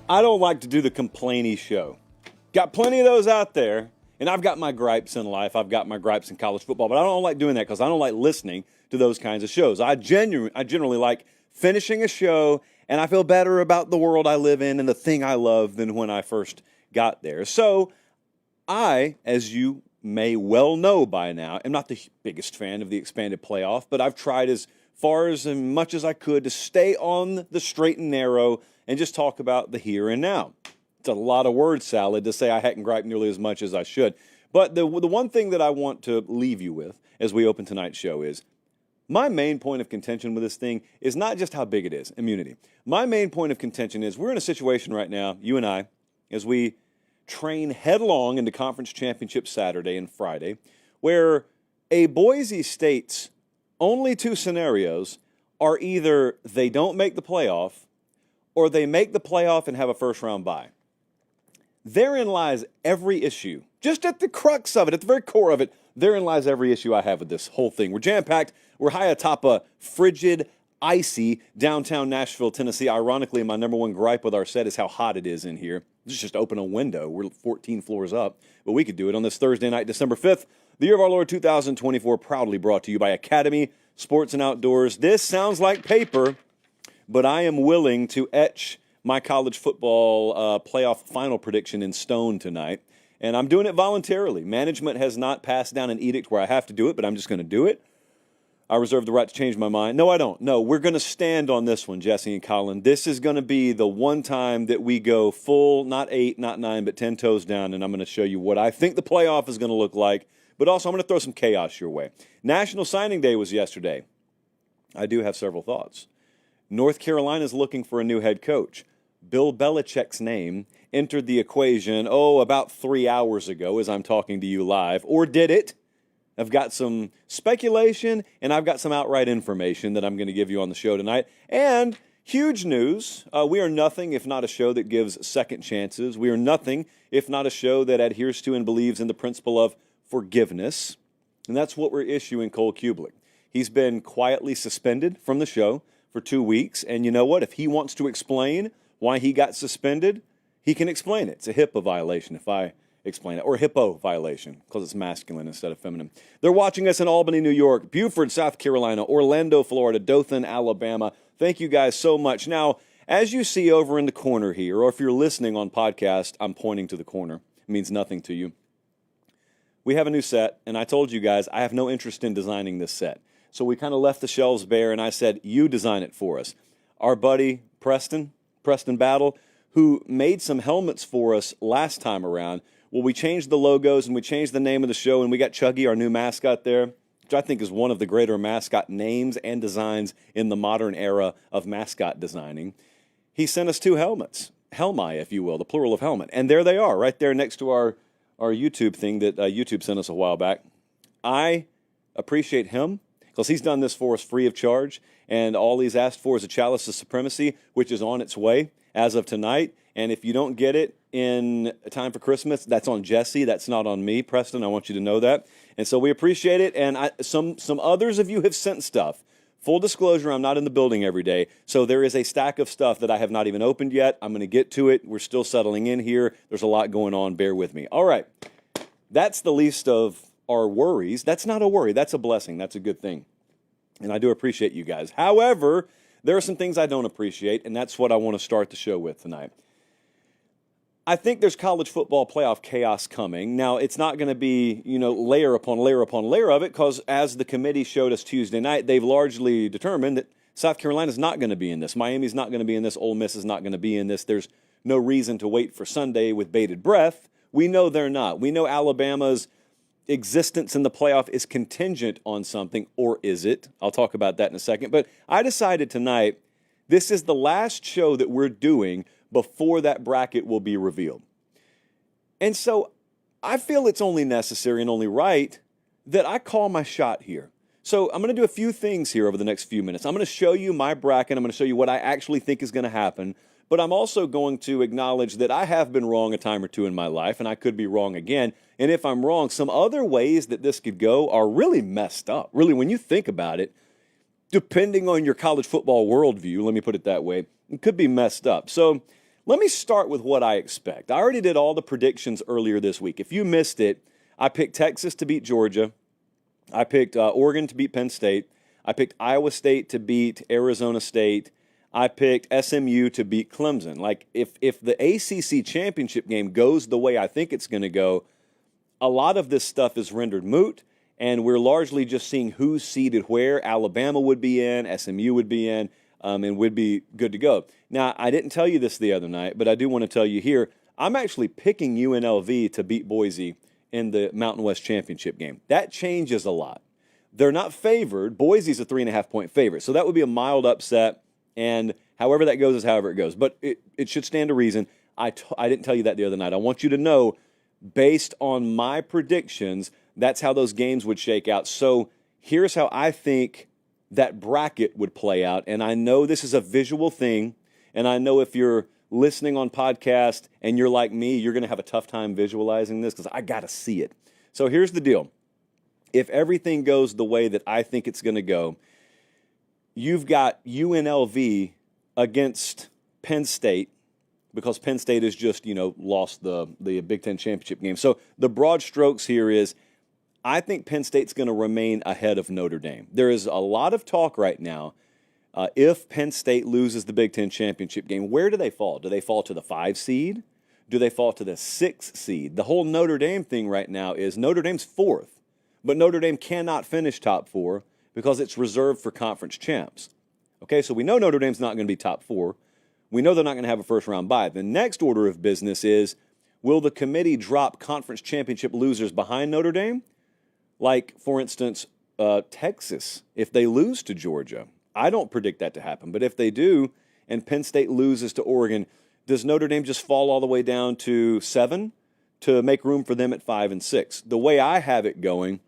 I don't like to do the complainy show. Got plenty of those out there, and I've got my gripes in life. I've got my gripes in college football, but I don't like doing that because I don't like listening to those kinds of shows. I generally like finishing a show, and I feel better about the world I live in and the thing I love than when I first got there. So I, as you may well know by now, am not the biggest fan of the expanded playoff, but I've tried as far as much as I could to stay on the straight and narrow and just talk about the here and now. It's a lot of word salad to say I hadn't griped nearly as much as I should. But the one thing that I want to leave you with as we open tonight's show is my main point of contention with this thing is not just how big it is, immunity. My main point of contention is we're in a situation right now, you and I, as we train headlong into conference championship Saturday and Friday, where a Boise State's only two scenarios are either they don't make the playoff or they make the playoff and have a first-round bye. Therein lies every issue. Just at the crux of it, at the very core of it, therein lies every issue I have with this whole thing. We're jam-packed. We're high atop a frigid, icy downtown Nashville, Tennessee. Ironically, my number one gripe with our set is how hot it is in here. Let's just open a window. We're 14 floors up. But we could do it on this Thursday night, December 5th, the year of our Lord 2024, proudly brought to you by Academy Sports and Outdoors. This sounds like paper, but I am willing to etch my college football playoff final prediction in stone tonight, and I'm doing it voluntarily. Management has not passed down an edict where I have to do it, but I'm just going to do it. I reserve the right to change my mind. No, I don't. No, we're going to stand on this one, Jesse and Colin. This is going to be the one time that we go full, not 8, not 9, but 10 toes down, and I'm going to show you what I think the playoff is going to look like, but also I'm going to throw some chaos your way. National Signing Day was yesterday. I do have several thoughts. North Carolina's looking for a new head coach. Bill Belichick's name entered the equation, about 3 hours ago as I'm talking to you live. Or did it? I've got some speculation, and I've got some outright information that I'm going to give you on the show tonight. And huge news, we are nothing if not a show that gives second chances. We are nothing if not a show that adheres to and believes in the principle of forgiveness. And that's what we're issuing Cole Cubelic. He's been quietly suspended from the show for 2 weeks. And you know what? If he wants to explain why he got suspended, he can explain it. It's a HIPAA violation if I explain it, or hippo violation because it's masculine instead of feminine. They're watching us in Albany, New York, Beaufort, South Carolina, Orlando, Florida, Dothan, Alabama. Thank you guys so much. Now, as you see over in the corner here, or if you're listening on podcast, I'm pointing to the corner. It means nothing to you. We have a new set, and I told you guys I have no interest in designing this set. So we kind of left the shelves bare, and I said, you design it for us. Our buddy Preston Battle, who made some helmets for us last time around. Well, we changed the logos and we changed the name of the show, and we got Chuggy, our new mascot there, which I think is one of the greater mascot names and designs in the modern era of mascot designing. He sent us 2 helmets, Helmi, if you will, the plural of helmet. And there they are, right there next to our YouTube thing that YouTube sent us a while back. I appreciate him because he's done this for us free of charge. And all he's asked for is a Chalice of Supremacy, which is on its way as of tonight. And if you don't get it in time for Christmas, that's on Jesse. That's not on me, Preston. I want you to know that. And so we appreciate it. And some others of you have sent stuff. Full disclosure, I'm not in the building every day. So there is a stack of stuff that I have not even opened yet. I'm going to get to it. We're still settling in here. There's a lot going on. Bear with me. All right. That's the least of our worries. That's not a worry. That's a blessing. That's a good thing. And I do appreciate you guys. However, there are some things I don't appreciate, and that's what I want to start the show with tonight. I think there's college football playoff chaos coming. Now, it's not going to be, layer upon layer upon layer of it, because as the committee showed us Tuesday night, they've largely determined that South Carolina's not going to be in this. Miami's not going to be in this. Ole Miss is not going to be in this. There's no reason to wait for Sunday with bated breath. We know they're not. We know Alabama's existence in the playoff is contingent on something, or is it? I'll talk about that in a second. But I decided tonight this is the last show that we're doing before that bracket will be revealed. And so I feel it's only necessary and only right that I call my shot here. So I'm going to do a few things here over the next few minutes. I'm going to show you my bracket. I'm going to show you what I actually think is going to happen. But I'm also going to acknowledge that I have been wrong a time or two in my life, and I could be wrong again. And if I'm wrong, some other ways that this could go are really messed up. Really, when you think about it, depending on your college football worldview, let me put it that way, it could be messed up. So Let me start with what I expect. I already did all the predictions earlier this week. If you missed it, I picked Texas to beat Georgia. I picked Oregon to beat Penn State. I picked Iowa State to beat Arizona State. I picked SMU to beat Clemson. Like, if the ACC championship game goes the way I think it's going to go, a lot of this stuff is rendered moot, and we're largely just seeing who's seeded where. Alabama would be in, SMU would be in, and would be good to go. Now, I didn't tell you this the other night, but I do want to tell you here, I'm actually picking UNLV to beat Boise in the Mountain West Championship game. That changes a lot. They're not favored. Boise's a 3.5-point favorite, so that would be a mild upset, and however that goes is however it goes. But it should stand to reason. I didn't tell you that the other night. I want you to know, based on my predictions, that's how those games would shake out. So here's how I think that bracket would play out. And I know this is a visual thing, and I know if you're listening on podcast and you're like me, you're going to have a tough time visualizing this because I got to see it. So here's the deal. If everything goes the way that I think it's going to go, you've got UNLV against Penn State, because Penn State has just, lost the Big Ten championship game. So the broad strokes here is I think Penn State's going to remain ahead of Notre Dame. There is a lot of talk right now. If Penn State loses the Big Ten championship game, where do they fall? Do they fall to the 5 seed? Do they fall to the 6 seed? The whole Notre Dame thing right now is Notre Dame's 4th, but Notre Dame cannot finish top 4 because it's reserved for conference champs. Okay, so we know Notre Dame's not going to be top 4. We know they're not going to have a first-round bye. The next order of business is, will the committee drop conference championship losers behind Notre Dame? Like, for instance, Texas, if they lose to Georgia. I don't predict that to happen, but if they do and Penn State loses to Oregon, does Notre Dame just fall all the way down to 7 to make room for them at 5 and 6? The way I have it going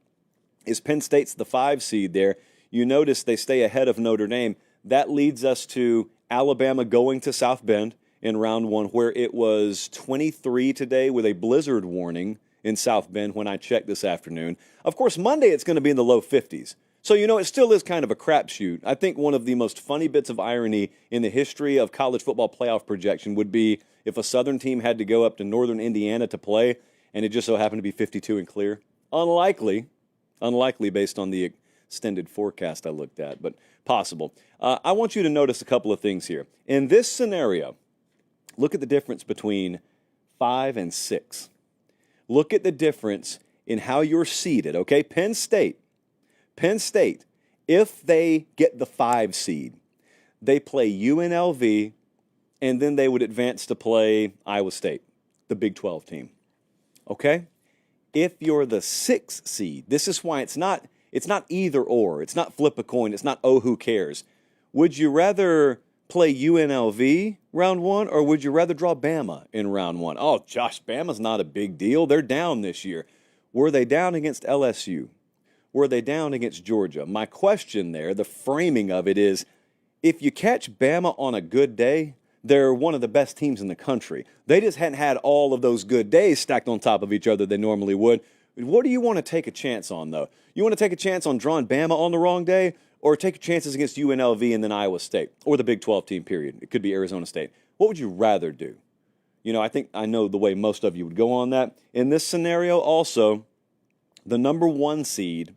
is Penn State's the 5 seed there. You notice they stay ahead of Notre Dame. That leads us to Alabama going to South Bend in round 1, where it was 23 today with a blizzard warning in South Bend when I checked this afternoon. Of course, Monday it's going to be in the low 50s. So, it still is kind of a crapshoot. I think one of the most funny bits of irony in the history of college football playoff projection would be if a Southern team had to go up to Northern Indiana to play, and it just so happened to be 52 and clear. Unlikely based on the extended forecast I looked at, but possible. I want you to notice a couple of things here. In this scenario, look at the difference between 5 and 6. Look at the difference in how you're seeded, okay? Penn State, if they get the 5 seed, they play UNLV, and then they would advance to play Iowa State, the Big 12 team, okay? If you're the 6 seed, this is why it's not either or. It's not flip a coin. It's not, oh, who cares? Would you rather play UNLV round 1, or would you rather draw Bama in round 1? Oh, Josh, Bama's not a big deal. They're down this year. Were they down against LSU? Were they down against Georgia? My question there, the framing of it is, if you catch Bama on a good day, they're one of the best teams in the country. They just hadn't had all of those good days stacked on top of each other they normally would. What do you want to take a chance on, though? You want to take a chance on drawing Bama on the wrong day, or take chances against UNLV and then Iowa State, or the Big 12 team, period? It could be Arizona State. What would you rather do? I think I know the way most of you would go on that. In this scenario also, the number 1 seed,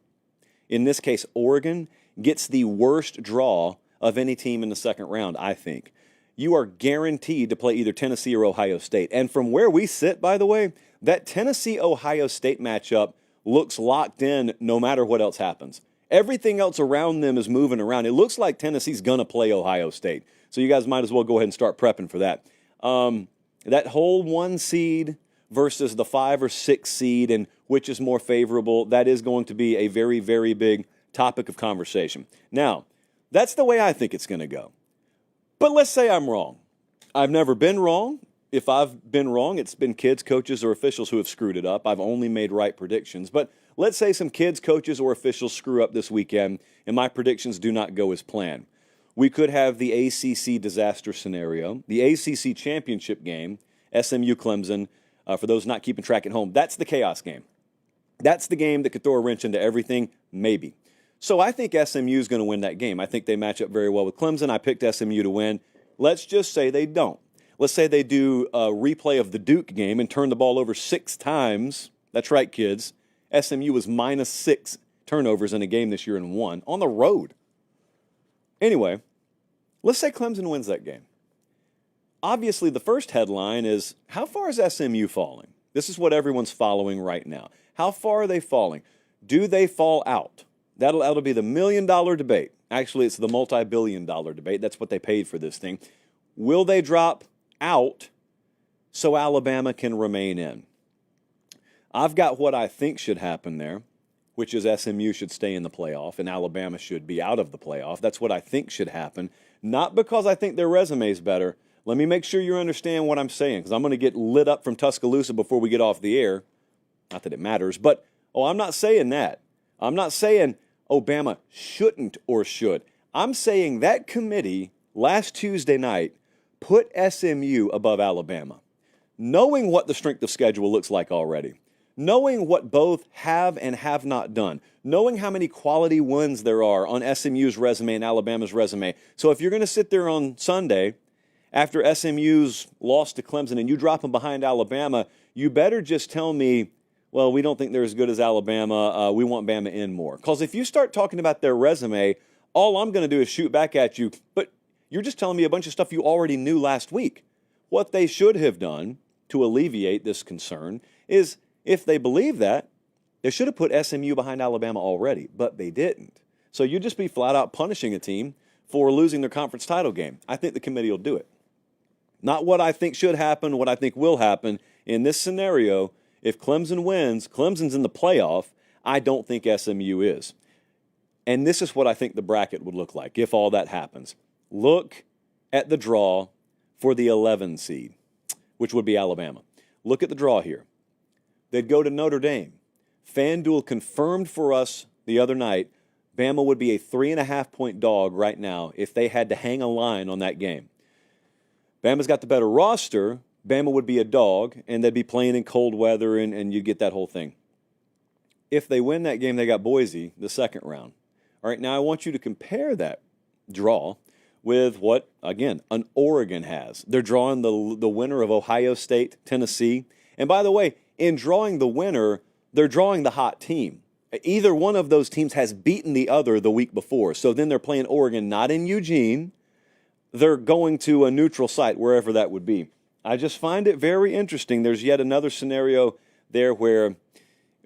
in this case Oregon, gets the worst draw of any team in the second round, I think. You are guaranteed to play either Tennessee or Ohio State. And from where we sit, by the way, that Tennessee-Ohio State matchup looks locked in no matter what else happens. Everything else around them is moving around. It looks like Tennessee's going to play Ohio State. So you guys might as well go ahead and start prepping for that. That whole 1 seed versus the 5 or 6 seed and which is more favorable, that is going to be a very, very big topic of conversation. Now, that's the way I think it's going to go. But let's say I'm wrong. I've never been wrong. If I've been wrong, it's been kids, coaches, or officials who have screwed it up. I've only made right predictions. But let's say some kids, coaches, or officials screw up this weekend, and my predictions do not go as planned. We could have the ACC disaster scenario, the ACC championship game, SMU Clemson. For those not keeping track at home, that's the chaos game. That's the game that could throw a wrench into everything, maybe. So I think SMU is going to win that game. I think they match up very well with Clemson. I picked SMU to win. Let's just say they don't. Let's say they do a replay of the Duke game and turn the ball over 6 times. That's right, kids. SMU was -6 turnovers in a game this year and won on the road. Anyway, let's say Clemson wins that game. Obviously, the first headline is, how far is SMU falling? This is what everyone's following right now. How far are they falling? Do they fall out? That'll be the million-dollar debate. Actually, it's the multi-billion-dollar debate. That's what they paid for this thing. Will they drop out so Alabama can remain in? I've got what I think should happen there, which is SMU should stay in the playoff and Alabama should be out of the playoff. That's what I think should happen. Not because I think their resume is better. Let me make sure you understand what I'm saying, because I'm going to get lit up from Tuscaloosa before we get off the air. Not that it matters, but, I'm not saying that. I'm not saying Obama shouldn't or should. I'm saying that committee last Tuesday night put SMU above Alabama, knowing what the strength of schedule looks like already, knowing what both have and have not done, knowing how many quality wins there are on SMU's resume and Alabama's resume. So if you're going to sit there on Sunday after SMU's loss to Clemson and you drop them behind Alabama, you better just tell me, well, we don't think they're as good as Alabama. We want Bama in more. Because if you start talking about their resume, all I'm going to do is shoot back at you. But you're just telling me a bunch of stuff you already knew last week. What they should have done to alleviate this concern is, if they believe that, they should have put SMU behind Alabama already, but they didn't. So you'd just be flat out punishing a team for losing their conference title game. I think the committee will do it. Not what I think should happen, what I think will happen. In this scenario, if Clemson wins, Clemson's in the playoff. I don't think SMU is. And this is what I think the bracket would look like if all that happens. Look at the draw for the 11 seed, which would be Alabama. Look at the draw here. They'd go to Notre Dame. FanDuel confirmed for us the other night Bama would be a 3.5-point dog right now if they had to hang a line on that game. Bama's got the better roster. Bama would be a dog, and they'd be playing in cold weather, and you'd get that whole thing. If they win that game, they got Boise the second round. All right, now I want you to compare that draw with what, again, an Oregon has. They're drawing the winner of Ohio State, Tennessee. And by the way, in drawing the winner, they're drawing the hot team. Either one of those teams has beaten the other the week before. So then they're playing Oregon, not in Eugene. They're going to a neutral site, wherever that would be. I just find it very interesting. There's yet another scenario there where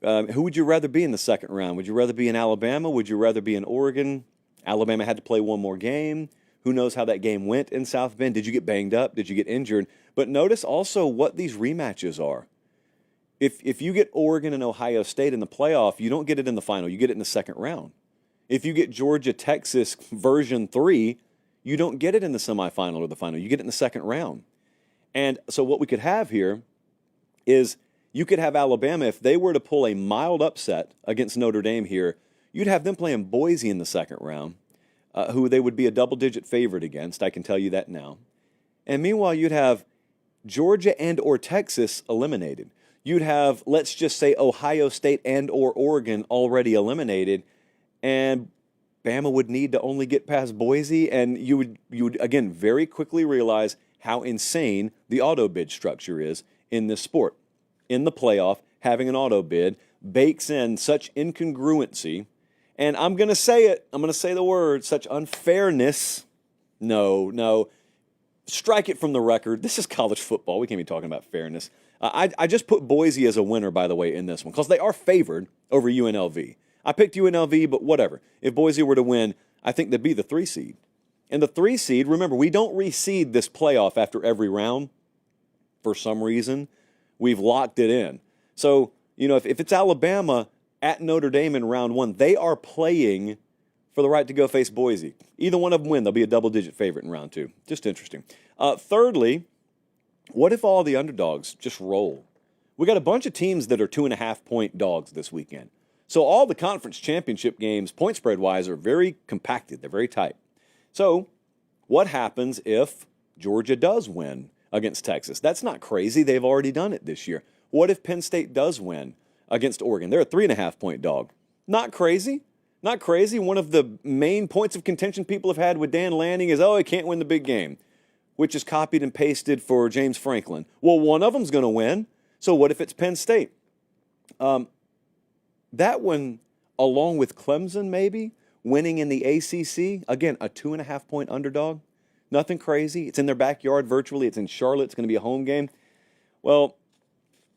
who would you rather be in the second round? Would you rather be in Alabama? Would you rather be in Oregon? Alabama had to play one more game. Who knows how that game went in South Bend? Did you get banged up? Did you get injured? But notice also what these rematches are. If you get Oregon and Ohio State in the playoff, you don't get it in the final. You get it in the second round. If you get Georgia, Texas version 3, you don't get it in the semifinal or the final. You get it in the second round. And so what we could have here is you could have Alabama, if they were to pull a mild upset against Notre Dame here, you'd have them playing Boise in the second round, who they would be a double-digit favorite against. I can tell you that now. And meanwhile, you'd have Georgia and or Texas eliminated. You'd have, let's just say, Ohio State and or Oregon already eliminated, and Bama would need to only get past Boise, and you would again very quickly realize how insane the auto bid structure is in this sport. In the playoff, having an auto bid bakes in such incongruency, and I'm going to say it, I'm going to say the word, such unfairness. No, strike it from the record. This is college football. We can't be talking about fairness. I just put Boise as a winner, by the way, in this one, because they are favored over UNLV. I picked UNLV, but whatever. If Boise were to win, I think they'd be the 3 seed. And the 3 seed, remember, we don't reseed this playoff after every round. For some reason, we've locked it in. So, if it's Alabama at Notre Dame in round 1, they are playing for the right to go face Boise. Either one of them win, they'll be a double-digit favorite in round 2. Just interesting. Thirdly, what if all the underdogs just roll? We got a bunch of teams that are 2.5-point dogs this weekend. So all the conference championship games, point spread-wise, are very compacted. They're very tight. So what happens if Georgia does win against Texas? That's not crazy. They've already done it this year. What if Penn State does win against Oregon? They're a 3.5-point dog. Not crazy. Not crazy. One of the main points of contention people have had with Dan Lanning is, he can't win the big game. which is copied and pasted for James Franklin. Well, one of them's going to win. So what if it's Penn State? That one, along with Clemson maybe, winning in the ACC, again, a 2.5-point underdog. Nothing crazy. It's in their backyard virtually. It's in Charlotte. It's going to be a home game. Well,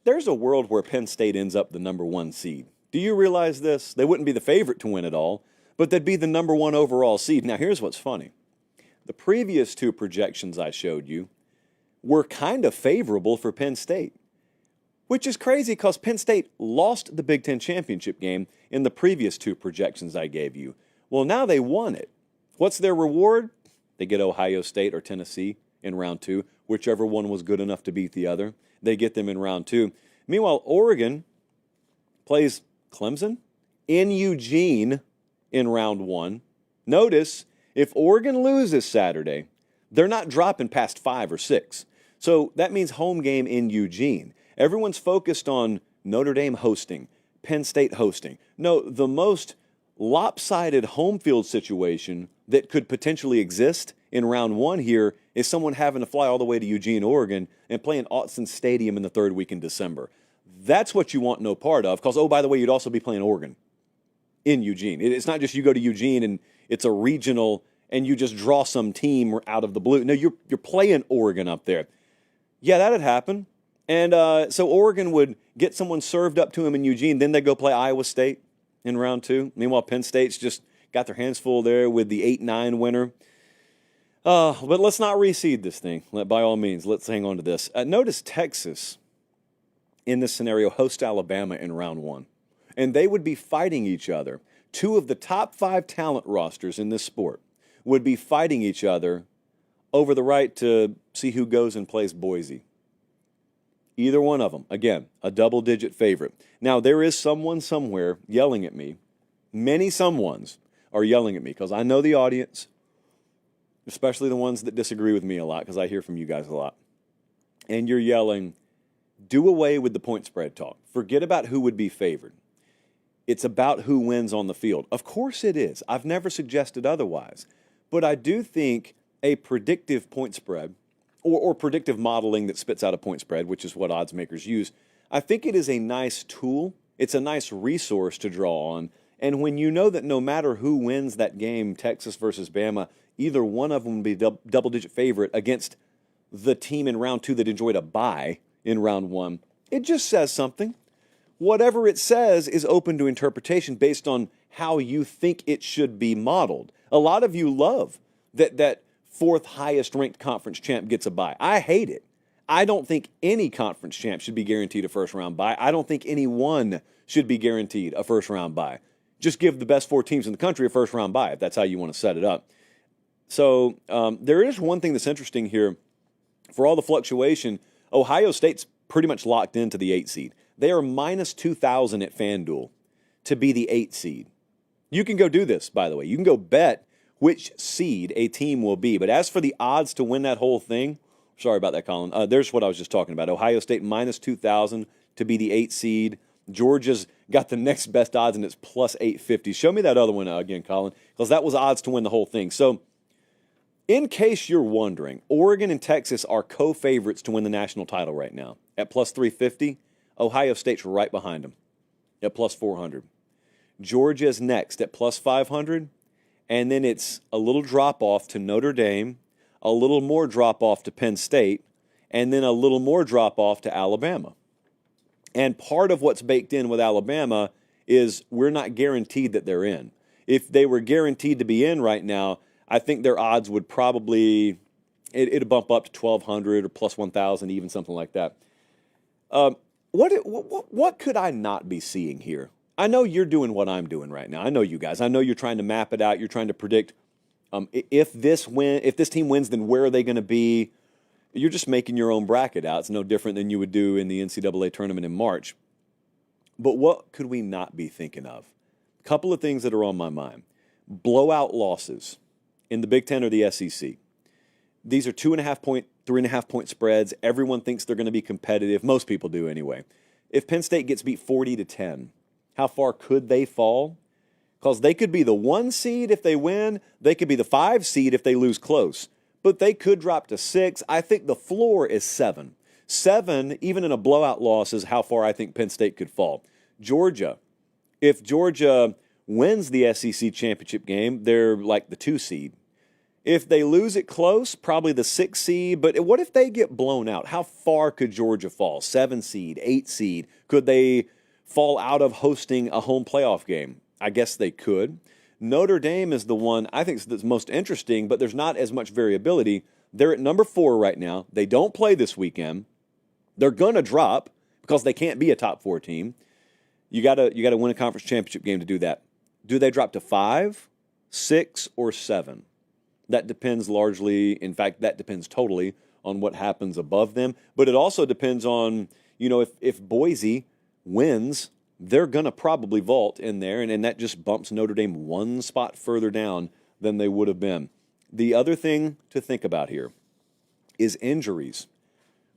there's a world where Penn State ends up the number 1 seed. Do you realize this? They wouldn't be the favorite to win it all, but they'd be the number 1 overall seed. Now, here's what's funny. The previous 2 projections I showed you were kind of favorable for Penn State, which is crazy because Penn State lost the Big Ten championship game in the previous 2 projections I gave you. Well, now they won it. What's their reward? They get Ohio State or Tennessee in round 2, whichever one was good enough to beat the other. They get them in round 2. Meanwhile, Oregon plays Clemson in Eugene in round 1. Notice, if Oregon loses Saturday, they're not dropping past 5 or 6. So that means home game in Eugene. Everyone's focused on Notre Dame hosting, Penn State hosting. No, the most lopsided home field situation that could potentially exist in round 1 here is someone having to fly all the way to Eugene, Oregon, and play in Autzen Stadium in the 3rd week in December. That's what you want no part of, because, oh, by the way, you'd also be playing Oregon in Eugene. It's not just you go to Eugene and it's a regional and you just draw some team out of the blue. No, you're playing Oregon up there. Yeah, that'd happen. And so Oregon would get someone served up to them in Eugene, then they go play Iowa State in round 2. Meanwhile, Penn State's just got their hands full there with the 8-9 winner. But let's not reseed this thing. By all means, let's hang on to this. Notice Texas, in this scenario, host Alabama in round 1. And they would be fighting each other. 2 of the top 5 talent rosters in this sport would be fighting each other over the right to see who goes and plays Boise. Either one of them, again, a double-digit favorite. Now, there is someone somewhere yelling at me. Many someones are yelling at me because I know the audience, especially the ones that disagree with me a lot, because I hear from you guys a lot. And you're yelling, do away with the point spread talk. Forget about who would be favored. It's about who wins on the field. Of course it is. I've never suggested otherwise. But I do think a predictive point spread, or predictive modeling that spits out a point spread, which is what odds makers use, I think it is a nice tool. It's a nice resource to draw on. And when you know that no matter who wins that game, Texas versus Bama, either one of them will be double-digit favorite against the team in round 2 that enjoyed a bye in round 1, it just says something. Whatever it says is open to interpretation based on how you think it should be modeled. A lot of you love that 4th highest ranked conference champ gets a bye. I hate it. I don't think any conference champ should be guaranteed a first-round bye. I don't think anyone should be guaranteed a first-round bye. Just give the best 4 teams in the country a first-round bye, if that's how you want to set it up. So there is one thing that's interesting here. For all the fluctuation, Ohio State's pretty much locked into the 8 seed. They are minus 2,000 at FanDuel to be the 8 seed. You can go do this, by the way. You can go bet which seed a team will be. But as for the odds to win that whole thing, sorry about that, Colin. There's what I was just talking about. Ohio State minus 2,000 to be the 8 seed. Georgia's got the next best odds, and it's plus 850. Show me that other one again, Colin, because that was odds to win the whole thing. So in case you're wondering, Oregon and Texas are co-favorites to win the national title right now at plus 350. Ohio State's right behind them at plus 400. Georgia's next at plus 500. And then it's a little drop-off to Notre Dame, a little more drop-off to Penn State, and then a little more drop-off to Alabama. And part of what's baked in with Alabama is we're not guaranteed that they're in. If they were guaranteed to be in right now, I think their odds would probably, it'd bump up to 1,200 or plus 1,000, even something like that. What could I not be seeing here? I know you're doing what I'm doing right now. I know you guys. I know you're trying to map it out. You're trying to predict if this team wins, then where are they going to be? You're just making your own bracket out. It's no different than you would do in the NCAA tournament in March. But what could we not be thinking of? A couple of things that are on my mind. Blowout losses in the Big Ten or the SEC. These are 2.5 point, 3.5 point spreads. Everyone thinks they're going to be competitive. Most people do anyway. If Penn State gets beat 40-10, how far could they fall? Because they could be the 1 seed if they win. They could be the 5 seed if they lose close. but they could drop to 6. I think the floor is 7. 7, even in a blowout loss, is how far I think Penn State could fall. Georgia, if Georgia wins the SEC championship game, they're like the 2 seed. If they lose it close, probably the 6 seed. But what if they get blown out? How far could Georgia fall? 7 seed, 8 seed? Could they fall out of hosting a home playoff game? I guess they could. Notre Dame is the one I think that's most interesting, but there's not as much variability. They're at number 4 right now. They don't play this weekend. They're going to drop because they can't be a top 4 team. You got to win a conference championship game to do that. Do they drop to 5, 6, or 7? That depends largely, in fact, that depends totally on what happens above them. But it also depends on, if Boise wins, they're going to probably vault in there, and that just bumps Notre Dame 1 spot further down than they would have been. The other thing to think about here is injuries.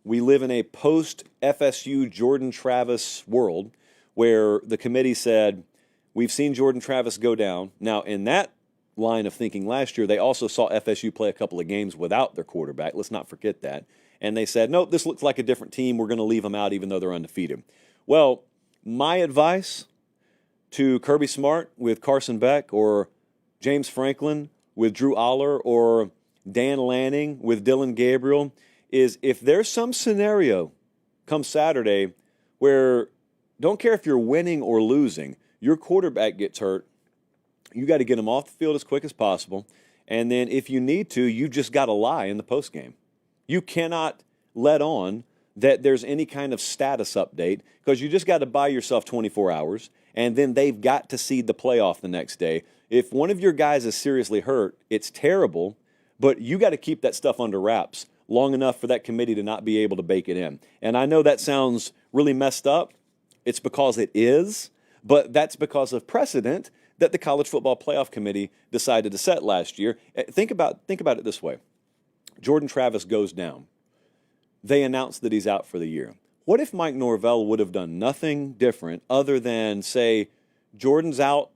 We live in a post-FSU Jordan Travis world where the committee said, we've seen Jordan Travis go down. Now, in that line of thinking last year, they also saw FSU play a couple of games without their quarterback. Let's not forget that. And they said, nope, this looks like a different team. We're going to leave them out even though they're undefeated. Well, my advice to Kirby Smart with Carson Beck, or James Franklin with Drew Aller, or Dan Lanning with Dylan Gabriel is, if there's some scenario come Saturday where, don't care if you're winning or losing, your quarterback gets hurt, you got to get him off the field as quick as possible. And then if you need to, you just got to lie in the postgame. You cannot let on that there's any kind of status update, because you just got to buy yourself 24 hours, and then they've got to seed the playoff the next day. If one of your guys is seriously hurt, it's terrible, but you got to keep that stuff under wraps long enough for that committee to not be able to bake it in. And I know that sounds really messed up. It's because it is, but that's because of precedent that the College Football Playoff Committee decided to set last year. Think about it this way. Jordan Travis goes down. They announced that he's out for the year. What if Mike Norvell would have done nothing different other than say, Jordan's out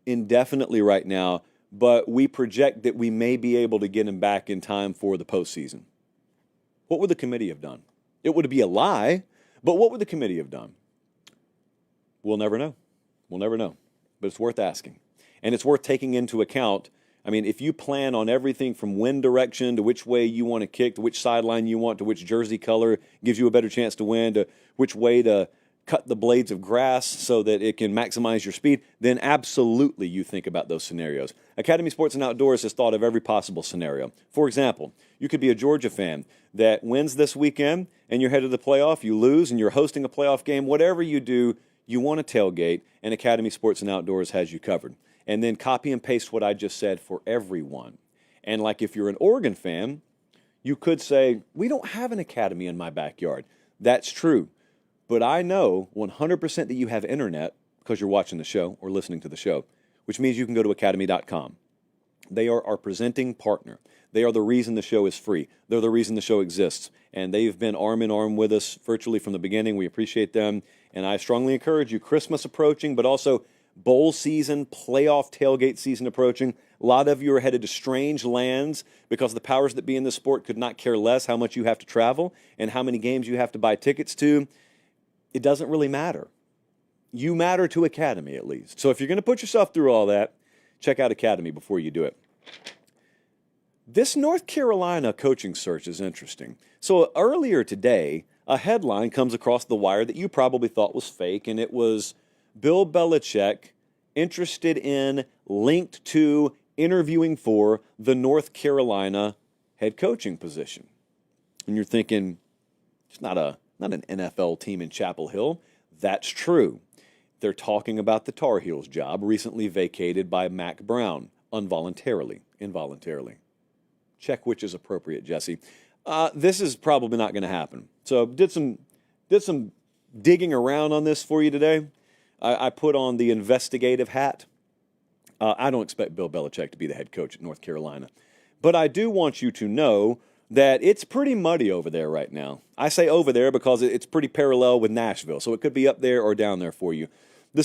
indefinitely right now, but we project that we may be able to get him back in time for the postseason? What would the committee have done? It would be a lie, but what would the committee have done? We'll never know. We'll never know. But it's worth asking. And it's worth taking into account. I mean, if you plan on everything from wind direction to which way you want to kick, to which sideline you want, to which jersey color gives you a better chance to win, to which way to cut the blades of grass so that it can maximize your speed, then absolutely you think about those scenarios. Academy Sports and Outdoors has thought of every possible scenario. For example, you could be a Georgia fan that wins this weekend and you're headed to the playoff, you lose, and you're hosting a playoff game. Whatever you do, you want to tailgate, and Academy Sports and Outdoors has you covered. And then copy and paste what I just said for everyone. And like if you're an Oregon fan, you could say, we don't have an academy in my backyard. That's true. But I know 100% that you have internet because you're watching the show or listening to the show, which means you can go to academy.com. They are our presenting partner. They are the reason the show is free. They're the reason the show exists. And they've been arm in arm with us virtually from the beginning. We appreciate them. And I strongly encourage you, Christmas approaching, but also bowl season, playoff tailgate season approaching. A lot of you are headed to strange lands because the powers that be in this sport could not care less how much you have to travel and how many games you have to buy tickets to. It doesn't really matter. You matter to Academy, at least. So if you're going to put yourself through all that, check out Academy before you do it. This North Carolina coaching search is interesting. So earlier today, a headline comes across the wire that you probably thought was fake, and it was Bill Belichick interested in, linked to, interviewing for the North Carolina head coaching position. And you're thinking, it's not an NFL team in Chapel Hill. That's true. They're talking about the Tar Heels job recently vacated by Mac Brown, involuntarily. Check which is appropriate, Jesse. This is probably not going to happen. So did some digging around on this for you today. I put on the investigative hat. I don't expect Bill Belichick to be the head coach at North Carolina. But I do want you to know that it's pretty muddy over there right now. I say over there because it's pretty parallel with Nashville, so it could be up there or down there for you. The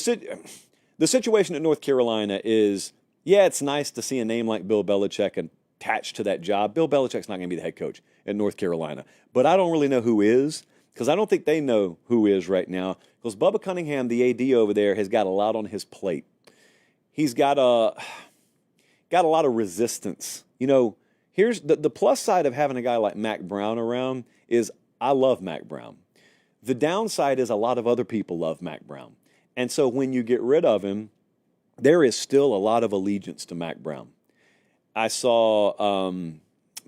situation at North Carolina is, yeah, it's nice to see a name like Bill Belichick attached to that job. Bill Belichick's not going to be the head coach at North Carolina. But I don't really know who is, because I don't think they know who is right now, because Bubba Cunningham, the AD over there, has got a lot on his plate. He's got a lot of resistance. You know, here's the plus side of having a guy like Mack Brown around is I love Mack Brown. The downside is a lot of other people love Mack Brown. And so when you get rid of him, there is still a lot of allegiance to Mack Brown. I saw,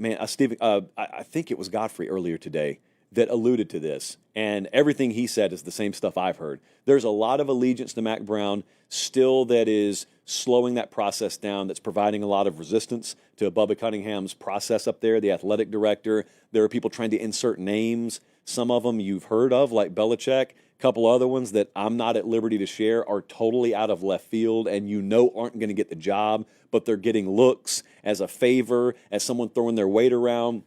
I think it was Godfrey earlier today that alluded to this, and everything he said is the same stuff I've heard. There's a lot of allegiance to Mack Brown still that is slowing that process down, that's providing a lot of resistance to Bubba Cunningham's process up there, the athletic director. There are people trying to insert names. Some of them you've heard of, like Belichick. A couple other ones that I'm not at liberty to share are totally out of left field and aren't going to get the job, but they're getting looks as a favor, as someone throwing their weight around.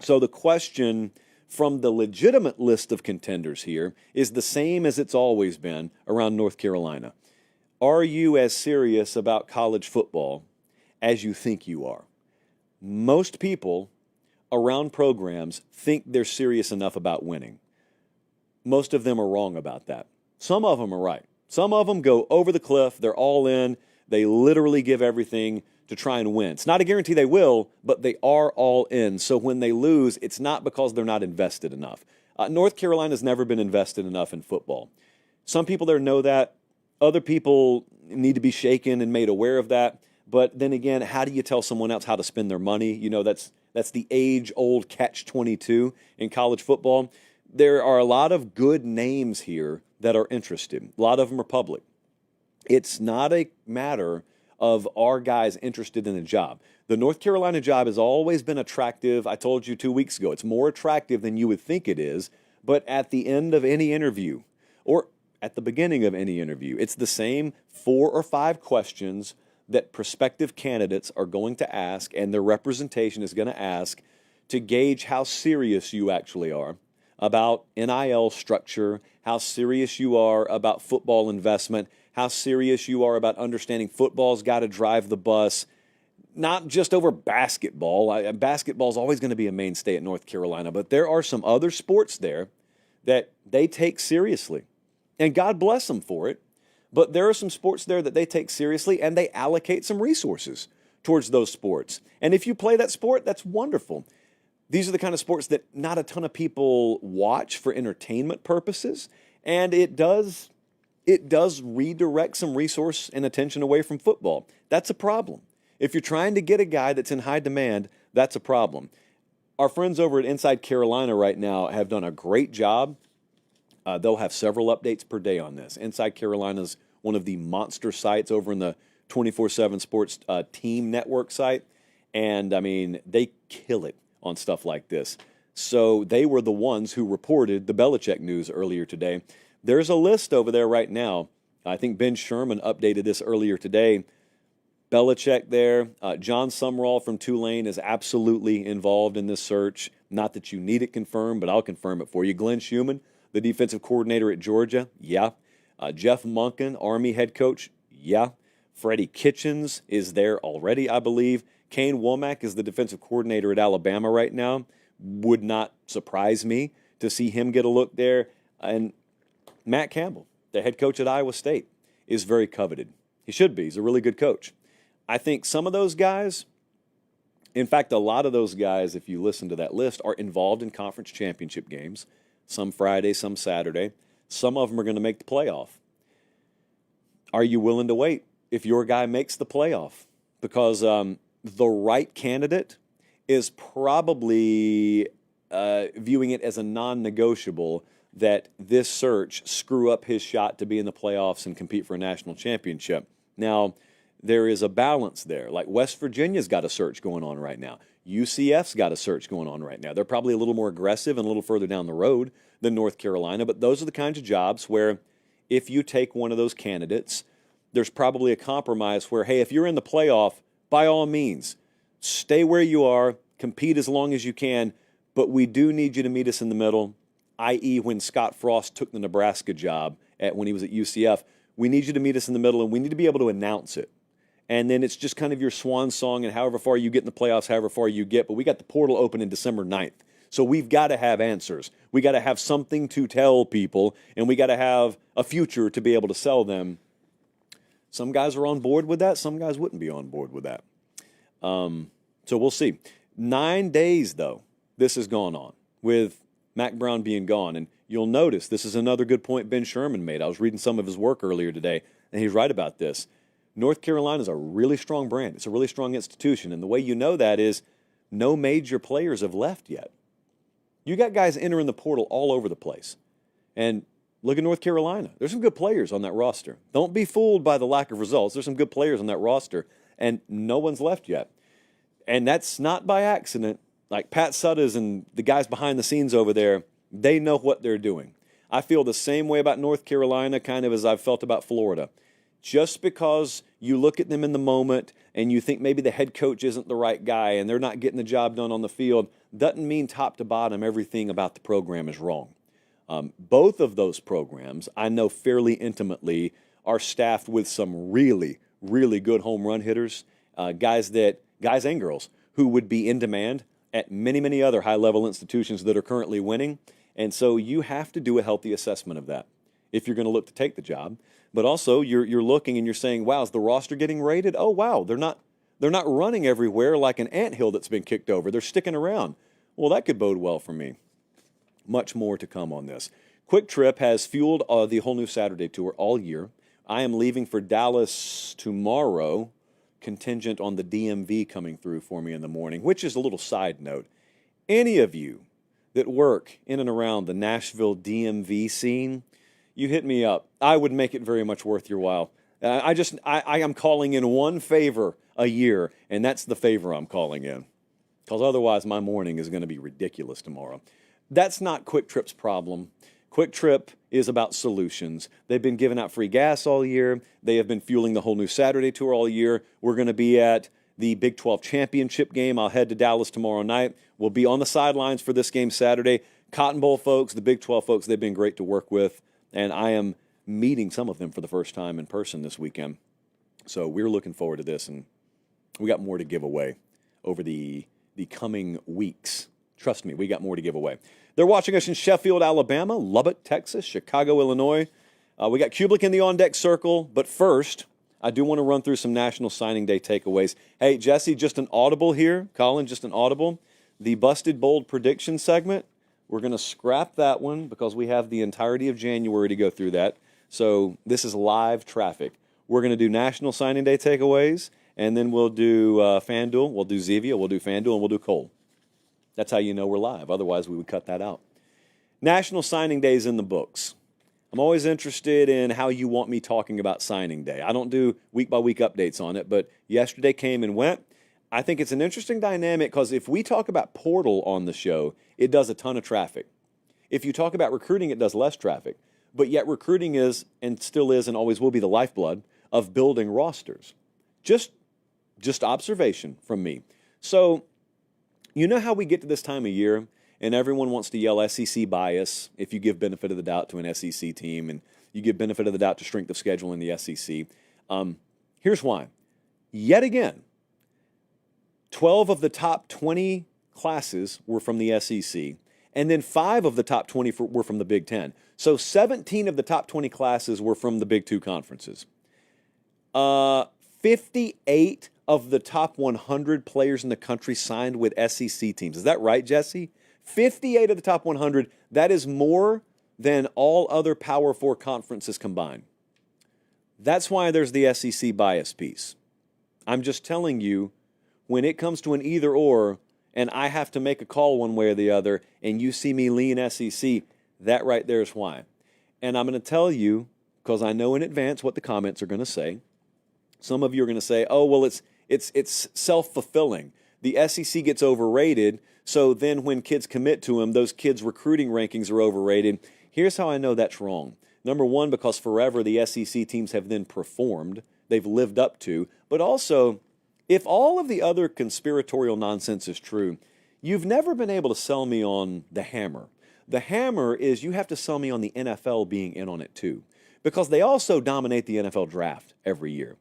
So the question from the legitimate list of contenders here is the same as it's always been around North Carolina. Are you as serious about college football as you think you are? Most people around programs think they're serious enough about winning. Most of them are wrong about that. Some of them are right. Some of them go over the cliff. They're all in. They literally give everything to try and win. It's not a guarantee they will, but they are all in. So when they lose, it's not because they're not invested enough. North Carolina's never been invested enough in football. Some people there know that. Other people need to be shaken and made aware of that. But then again, how do you tell someone else how to spend their money? You know, that's the age-old catch-22 in college football. There are a lot of good names here that are interested. A lot of them are public. It's not a matter of our guys interested in the job. The North Carolina job has always been attractive. I told you 2 weeks ago, it's more attractive than you would think it is. But at the end of any interview, or at the beginning of any interview, it's the same 4 or 5 questions that prospective candidates are going to ask and their representation is going to ask to gauge how serious you actually are about NIL structure, how serious you are about football investment, how serious you are about understanding football's got to drive the bus, not just over basketball. Basketball's always going to be a mainstay at North Carolina, but there are some other sports there that they take seriously. And God bless them for it. But there are some sports there that they take seriously, and they allocate some resources towards those sports. And if you play that sport, that's wonderful. These are the kind of sports that not a ton of people watch for entertainment purposes, and it does redirect some resource and attention away from football. That's a problem. If you're trying to get a guy that's in high demand, that's a problem. Our friends over at Inside Carolina right now have done a great job. They'll have several updates per day on this. Inside Carolina's one of the monster sites over in the 24/7 Sports Team Network site. And, I mean, they kill it on stuff like this. So they were the ones who reported the Belichick news earlier today. There's a list over there right now. I think Ben Sherman updated this earlier today. Belichick there. John Sumrall from Tulane is absolutely involved in this search. Not that you need it confirmed, but I'll confirm it for you. Glenn Schumann, the defensive coordinator at Georgia, yeah. Jeff Monken, Army head coach, yeah. Freddie Kitchens is there already, I believe. Kane Womack is the defensive coordinator at Alabama right now. Would not surprise me to see him get a look there. And Matt Campbell, the head coach at Iowa State, is very coveted. He should be. He's a really good coach. I think some of those guys, in fact, a lot of those guys, if you listen to that list, are involved in conference championship games. Some Friday, some Saturday. Some of them are going to make the playoff. Are you willing to wait if your guy makes the playoff? Because the right candidate is probably viewing it as a non-negotiable that this search screw up his shot to be in the playoffs and compete for a national championship. Now, there is a balance there. Like West Virginia's got a search going on right now. UCF's got a search going on right now. They're probably a little more aggressive and a little further down the road than North Carolina, but those are the kinds of jobs where if you take one of those candidates, there's probably a compromise where, hey, if you're in the playoff, by all means, stay where you are, compete as long as you can, but we do need you to meet us in the middle, i.e. when Scott Frost took the Nebraska job when he was at UCF. We need you to meet us in the middle, and we need to be able to announce it. and then it's just kind of your swan song, and however far you get in the playoffs, however far you get. But we got the portal open in December 9th. So we've got to have answers. We got to have something to tell people, and we got to have a future to be able to sell them. Some guys are on board with that. Some guys wouldn't be on board with that. So we'll see. 9 days, though, this has gone on with Mack Brown being gone. And you'll notice this is another good point Ben Sherman made. I was reading some of his work earlier today, and he's right about this. North Carolina is a really strong brand. It's a really strong institution. And the way you know that is no major players have left yet. You got guys entering the portal all over the place. And look at North Carolina. There's some good players on that roster. Don't be fooled by the lack of results. There's some good players on that roster, and no one's left yet. And that's not by accident. Like Pat Suttas and the guys behind the scenes over there, they know what they're doing. I feel the same way about North Carolina kind of as I've felt about Florida. Just because you look at them in the moment and you think maybe the head coach isn't the right guy and they're not getting the job done on the field, doesn't mean top to bottom everything about the program is wrong. Both of those programs, I know fairly intimately, are staffed with some really, really good home run hitters, guys and girls who would be in demand at many, many other high-level institutions that are currently winning. And so you have to do a healthy assessment of that if you're going to look to take the job. But also you're looking and you're saying, wow, is the roster getting rated? Oh, wow, they're not running everywhere like an anthill that's been kicked over. They're sticking around. Well, that could bode well for me. Much more to come on this. Quick Trip has fueled the whole new Saturday tour all year. I am leaving for Dallas tomorrow, contingent on the DMV coming through for me in the morning, which is a little side note. Any of you that work in and around the Nashville DMV scene, you hit me up. I would make it very much worth your while. I am calling in one favor a year, and that's the favor I'm calling in, because otherwise my morning is going to be ridiculous tomorrow. That's not Quick Trip's problem. Quick Trip is about solutions. They've been giving out free gas all year. They have been fueling the whole new Saturday tour all year. We're going to be at the Big 12 championship game. I'll head to Dallas tomorrow night. We'll be on the sidelines for this game Saturday. Cotton Bowl folks, the Big 12 folks, they've been great to work with, and I am meeting some of them for the first time in person this weekend. So we're looking forward to this, and we got more to give away over the coming weeks. Trust me, we got more to give away. They're watching us in Sheffield, Alabama, Lubbock, Texas, Chicago, Illinois. We got Cubelic in the on-deck circle, but first, I do want to run through some National Signing Day takeaways. Hey, Jesse, just an audible here. Colin, just an audible. The Busted Bold Prediction segment, we're going to scrap that one because we have the entirety of January to go through that. So this is live traffic. We're going to do National Signing Day takeaways, and then we'll do FanDuel, we'll do ZEVIA, we'll do FanDuel, and we'll do Cole. That's how you know we're live. Otherwise, we would cut that out. National Signing Day is in the books. I'm always interested in how you want me talking about signing day. I don't do week-by-week updates on it, but yesterday came and went. I think it's an interesting dynamic because if we talk about portal on the show, it does a ton of traffic. If you talk about recruiting, it does less traffic. But yet recruiting is, and still is, and always will be the lifeblood of building rosters. Just observation from me. So, you know how we get to this time of year and everyone wants to yell SEC bias if you give benefit of the doubt to an SEC team and you give benefit of the doubt to strength of schedule in the SEC. Here's why. Yet again, 12 of the top 20 classes were from the SEC, and then 5 of the top 20 were from the Big Ten. So 17 of the top 20 classes were from the Big Two conferences. 58 of the top 100 players in the country signed with SEC teams. Is that right, Jesse? 58 of the top 100. That is more than all other Power 4 conferences combined. That's why there's the SEC bias piece. I'm just telling you, when it comes to an either or, and I have to make a call one way or the other, and you see me lean SEC, that right there is why. And I'm going to tell you, because I know in advance what the comments are going to say. Some of you are going to say, oh, well, it's self-fulfilling. The SEC gets overrated, so then when kids commit to them, those kids' recruiting rankings are overrated. Here's how I know that's wrong. Number one, because forever the SEC teams have then performed. They've lived up to. But also, if all of the other conspiratorial nonsense is true, you've never been able to sell me on the hammer. The hammer is you have to sell me on the NFL being in on it too, because they also dominate the NFL draft every year.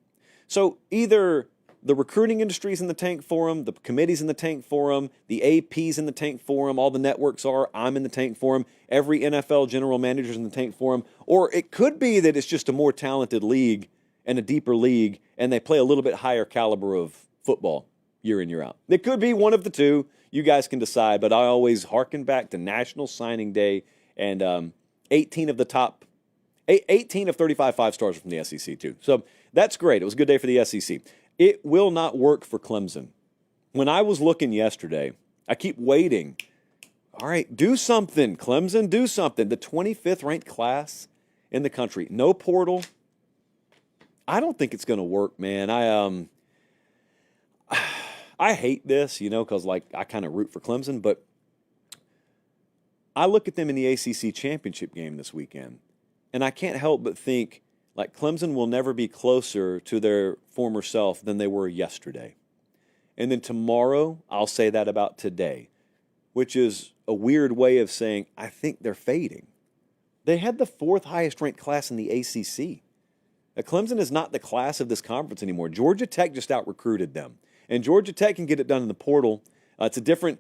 So either the recruiting industry's in the tank for them, the committee's in the tank for them, the AP's in the tank for them, all the networks are, I'm in the tank for them, every NFL general manager's in the tank for them. Or it could be that it's just a more talented league and a deeper league, and they play a little bit higher caliber of football year in, year out. It could be one of the two. You guys can decide, but I always hearken back to National Signing Day, and 18 of 35 5-stars from the SEC too. So that's great. It was a good day for the SEC. It will not work for Clemson. When I was looking yesterday, I keep waiting. All right, do something, Clemson, do something. The 25th ranked class in the country. No portal. I don't think it's going to work, man. I hate this, because I kind of root for Clemson, but I look at them in the ACC championship game this weekend, and I can't help but think, Clemson will never be closer to their former self than they were yesterday. And then tomorrow, I'll say that about today, which is a weird way of saying I think they're fading. They had the 4th highest ranked class in the ACC. Clemson is not the class of this conference anymore. Georgia Tech just out-recruited them. And Georgia Tech can get it done in the portal. It's a different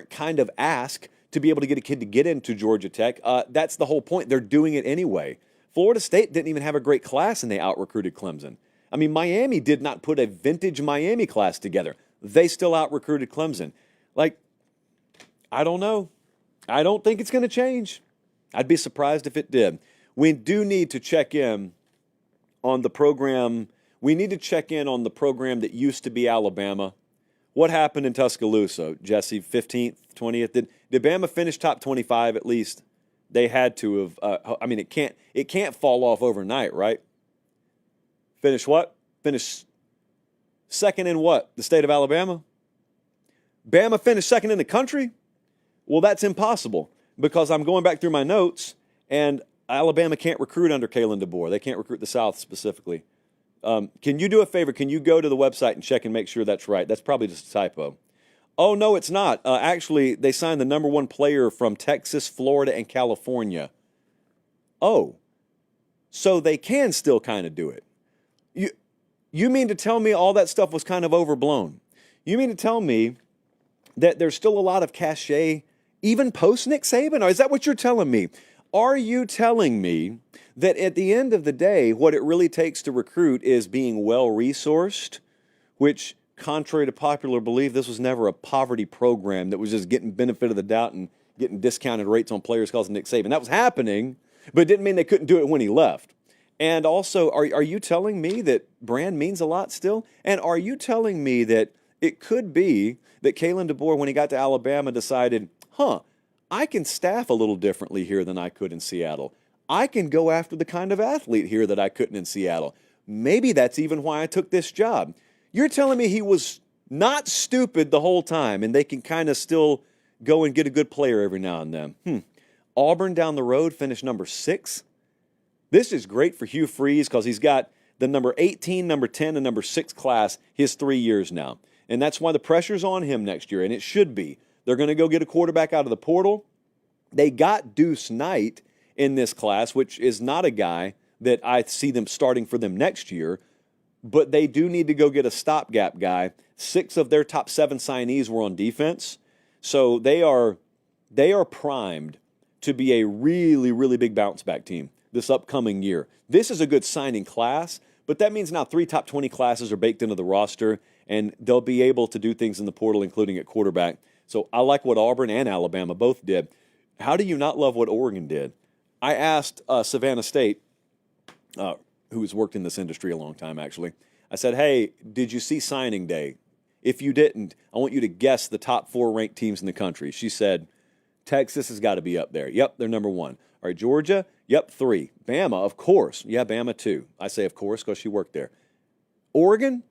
kind of ask to be able to get a kid to get into Georgia Tech. That's the whole point. They're doing it anyway. Florida State didn't even have a great class, and they out-recruited Clemson. I mean, Miami did not put a vintage Miami class together. They still out-recruited Clemson. I don't know. I don't think it's going to change. I'd be surprised if it did. We do need to check in on the program. We need to check in on the program that used to be Alabama. What happened in Tuscaloosa, Jesse? 15th, 20th? Did Bama finish top 25 at least? They had to have. It can't fall off overnight, right? Finish what? Finish second in what? The state of Alabama? Bama finished second in the country? Well, that's impossible because I'm going back through my notes, and Alabama can't recruit under Kalen DeBoer. They can't recruit the South specifically. Can you do a favor? Can you go to the website and check and make sure that's right? That's probably just a typo. Oh, no, it's not. Actually, they signed the number 1 player from Texas, Florida, and California. Oh, so they can still kind of do it. You mean to tell me all that stuff was kind of overblown? You mean to tell me that there's still a lot of cachet even post Nick Saban? Or is that what you're telling me? Are you telling me that at the end of the day, what it really takes to recruit is being well-resourced, which, contrary to popular belief, this was never a poverty program that was just getting benefit of the doubt and getting discounted rates on players because of Nick Saban. That was happening, but it didn't mean they couldn't do it when he left. And also, are you telling me that brand means a lot still? And are you telling me that it could be that Kalen DeBoer, when he got to Alabama, decided, I can staff a little differently here than I could in Seattle. I can go after the kind of athlete here that I couldn't in Seattle. Maybe that's even why I took this job. You're telling me he was not stupid the whole time, and they can kind of still go and get a good player every now and then. Auburn down the road finished number 6. This is great for Hugh Freeze because he's got the number 18, number 10, and number 6 class his 3 years now. And that's why the pressure's on him next year, and it should be. They're going to go get a quarterback out of the portal. They got Deuce Knight in this class, which is not a guy that I see them starting for them next year, but they do need to go get a stopgap guy. 6 of their top 7 signees were on defense, so they are primed to be a really, really big bounce-back team this upcoming year. This is a good signing class, but that means now 3 top 20 classes are baked into the roster, and they'll be able to do things in the portal, including at quarterback. So I like what Auburn and Alabama both did. How do you not love what Oregon did? I asked Savannah State, who has worked in this industry a long time, actually. I said, hey, did you see signing day? If you didn't, I want you to guess the top 4 ranked teams in the country. She said, Texas has got to be up there. Yep, they're number 1. All right, Georgia, yep, 3. Bama, of course. Yeah, Bama 2. I say of course because she worked there. Oregon,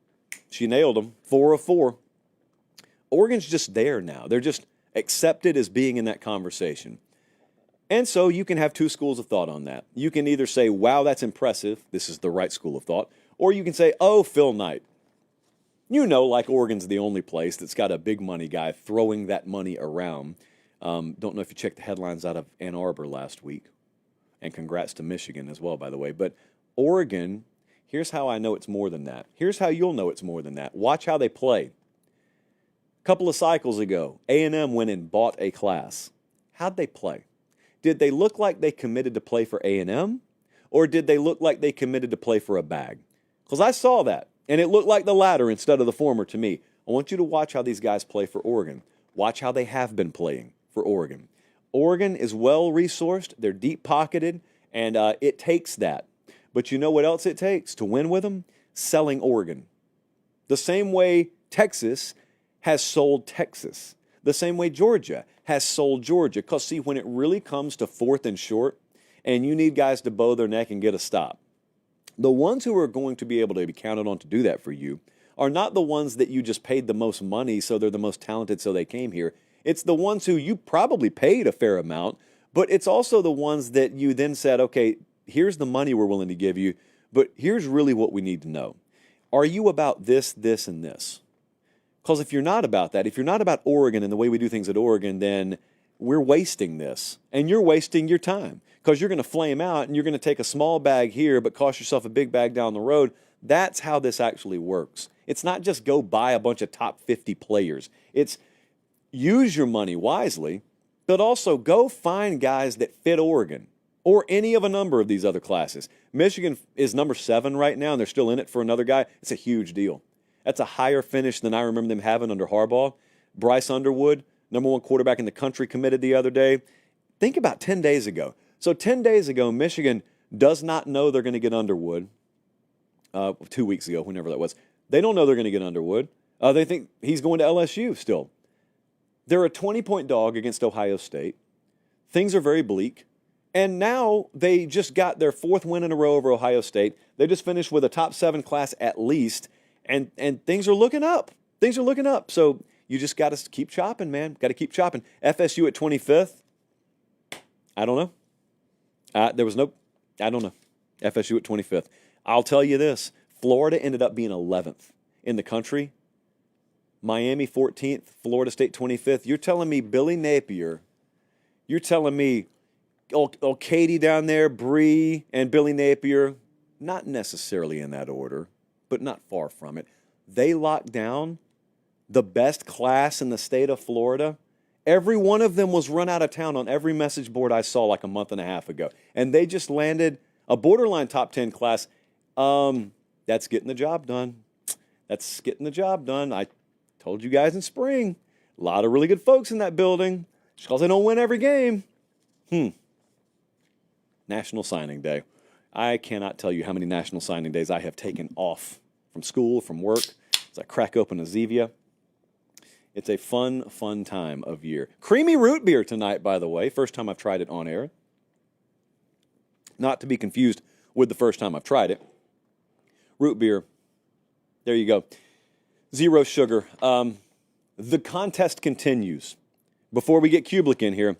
she nailed them, 4 of 4. Oregon's just there now. They're just accepted as being in that conversation. And so you can have 2 schools of thought on that. You can either say, wow, that's impressive. This is the right school of thought. Or you can say, oh, Phil Knight. Like Oregon's the only place that's got a big money guy throwing that money around. Don't know if you checked the headlines out of Ann Arbor last week. And congrats to Michigan as well, by the way. But Oregon Here's how I know it's more than that. Here's how you'll know it's more than that. Watch how they play. A couple of cycles ago, A&M went and bought a class. How'd they play? Did they look like they committed to play for A&M, or did they look like they committed to play for a bag? Because I saw that, and it looked like the latter instead of the former to me. I want you to watch how these guys play for Oregon. Watch how they have been playing for Oregon. Oregon is well-resourced. They're deep-pocketed, and it takes that. But you know what else it takes to win with them? Selling Oregon. The same way Texas has sold Texas. The same way Georgia has sold Georgia. Because, see, when it really comes to fourth and short, and you need guys to bow their neck and get a stop, the ones who are going to be able to be counted on to do that for you are not the ones that you just paid the most money so they're the most talented so they came here. It's the ones who you probably paid a fair amount, but it's also the ones that you then said, okay, here's the money we're willing to give you, but here's really what we need to know. Are you about this, this, and this? Because if you're not about that, if you're not about Oregon and the way we do things at Oregon, then we're wasting this, and you're wasting your time because you're going to flame out and you're going to take a small bag here but cost yourself a big bag down the road. That's how this actually works. It's not just go buy a bunch of top 50 players. It's use your money wisely, but also go find guys that fit Oregon or any of a number of these other classes. Michigan is number 7 right now, and they're still in it for another guy. It's a huge deal. That's a higher finish than I remember them having under Harbaugh. Bryce Underwood, number 1 quarterback in the country, committed the other day. Think about 10 days ago. So 10 days ago, Michigan does not know they're going to get Underwood. 2 weeks ago, whenever that was. They don't know they're going to get Underwood. They think he's going to LSU still. They're a 20-point dog against Ohio State. Things are very bleak. And now they just got their 4th win in a row over Ohio State. They just finished with a top 7 class at least. And things are looking up. Things are looking up. So you just got to keep chopping, man. Got to keep chopping. FSU at 25th. I don't know. I don't know. FSU at 25th. I'll tell you this. Florida ended up being 11th in the country. Miami 14th. Florida State 25th. You're telling me Billy Napier. You're telling me Katie down there, Bree, and Billy Napier. Not necessarily in that order, but not far from it. They locked down the best class in the state of Florida. Every one of them was run out of town on every message board I saw like a month and a half ago. And they just landed a borderline top 10 class. That's getting the job done. That's getting the job done. I told you guys in spring, a lot of really good folks in that building. Just because they don't win every game. National Signing Day. I cannot tell you how many National Signing Days I have taken off from school, from work, as I crack open a ZEVIA. It's a fun, fun time of year. Creamy root beer tonight, by the way. First time I've tried it on air. Not to be confused with the first time I've tried it. Root beer. There you go. 0 sugar. The contest continues. Before we get Cubelic in here, I'm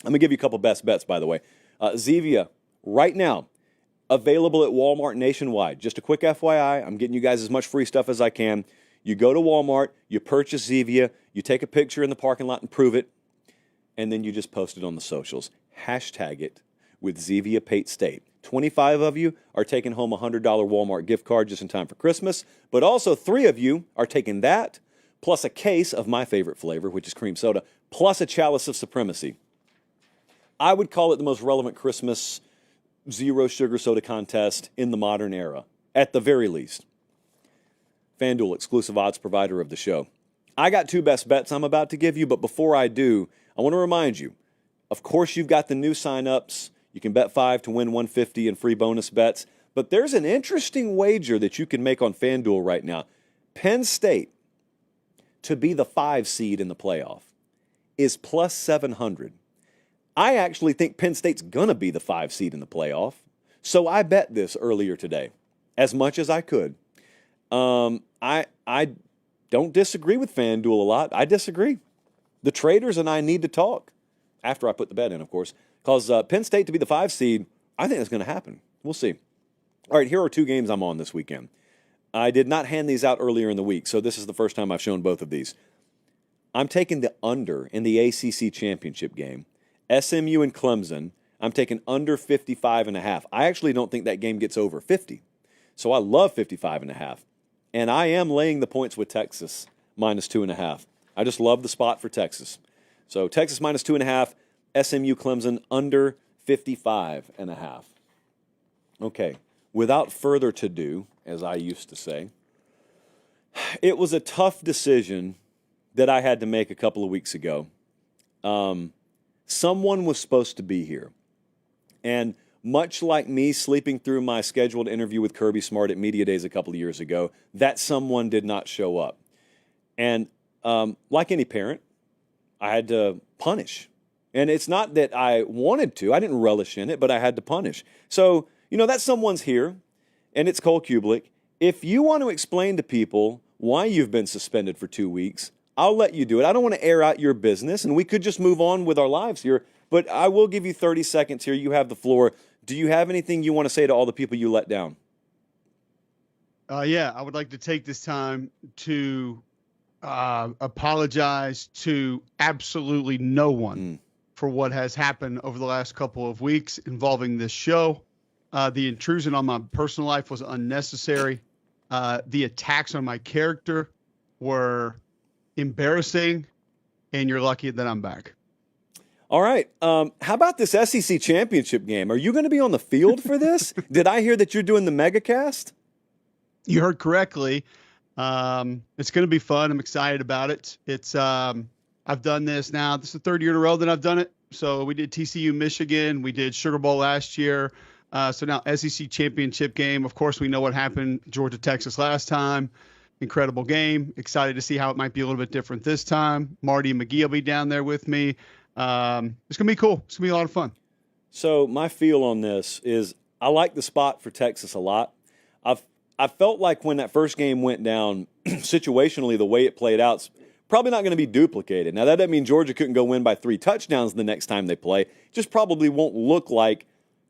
going to give you a couple best bets, by the way. ZEVIA, right now, available at Walmart nationwide. Just a quick FYI, I'm getting you guys as much free stuff as I can. You go to Walmart, you purchase ZEVIA, you take a picture in the parking lot and prove it, and then you just post it on the socials. Hashtag it with ZEVIA Pate State. 25 of you are taking home a $100 Walmart gift card just in time for Christmas, but also 3 of you are taking that, plus a case of my favorite flavor, which is cream soda, plus a chalice of Supremacy. I would call it the most relevant Christmas 0 sugar soda contest in the modern era, at the very least. FanDuel, exclusive odds provider of the show. I got 2 best bets I'm about to give you, but before I do, I want to remind you, of course you've got the new sign-ups. You can bet 5 to win 150 in free bonus bets, but there's an interesting wager that you can make on FanDuel right now. Penn State to be the 5 seed in the playoff is plus 700. I actually think Penn State's going to be the 5 seed in the playoff, so I bet this earlier today, as much as I could. I don't disagree with FanDuel a lot. I disagree. The traders and I need to talk after I put the bet in, of course, because Penn State to be the 5 seed, I think that's going to happen. We'll see. All right, here are 2 games I'm on this weekend. I did not hand these out earlier in the week, so this is the first time I've shown both of these. I'm taking the under in the ACC championship game. SMU and Clemson, I'm taking under 55.5. I actually don't think that game gets over 50. So I love 55.5. And I am laying the points with Texas minus 2.5. I just love the spot for Texas. So Texas minus 2.5, SMU Clemson under 55.5. Okay, without further to do, as I used to say, it was a tough decision that I had to make a couple of weeks ago. Someone was supposed to be here. And much like me sleeping through my scheduled interview with Kirby Smart at Media Days a couple of years ago, that someone did not show up. And like any parent, I had to punish. And it's not that I wanted to. I didn't relish in it, but I had to punish. So, that someone's here, and it's Cole Cubelic. If you want to explain to people why you've been suspended for 2 weeks, I'll let you do it. I don't want to air out your business, and we could just move on with our lives here. But I will give you 30 seconds here. You have the floor. Do you have anything you want to say to all the people you let down? Yeah, I would like to take this time to apologize to absolutely no one for what has happened over the last couple of weeks involving this show. The intrusion on my personal life was unnecessary. The attacks on my character were embarrassing, and you're lucky that I'm back. All right. How about this SEC championship game? Are you going to be on the field for this? Did I hear that you're doing the megacast? You heard correctly. It's going to be fun. I'm excited about it. It's I've done this now. This is the third year in a row that I've done it. So we did TCU Michigan. We did Sugar Bowl last year. So now SEC championship game. Of course, we know what happened Georgia, Texas last time. Incredible game. Excited to see how it might be a little bit different this time. Marty and McGee will be down there with me. It's going to be cool. It's going to be a lot of fun. So my feel on this is I like the spot for Texas a lot. I felt like when that first game went down, situationally, the way it played out, it's probably not going to be duplicated. Now, that doesn't mean Georgia couldn't go win by 3 touchdowns the next time they play. It just probably won't look like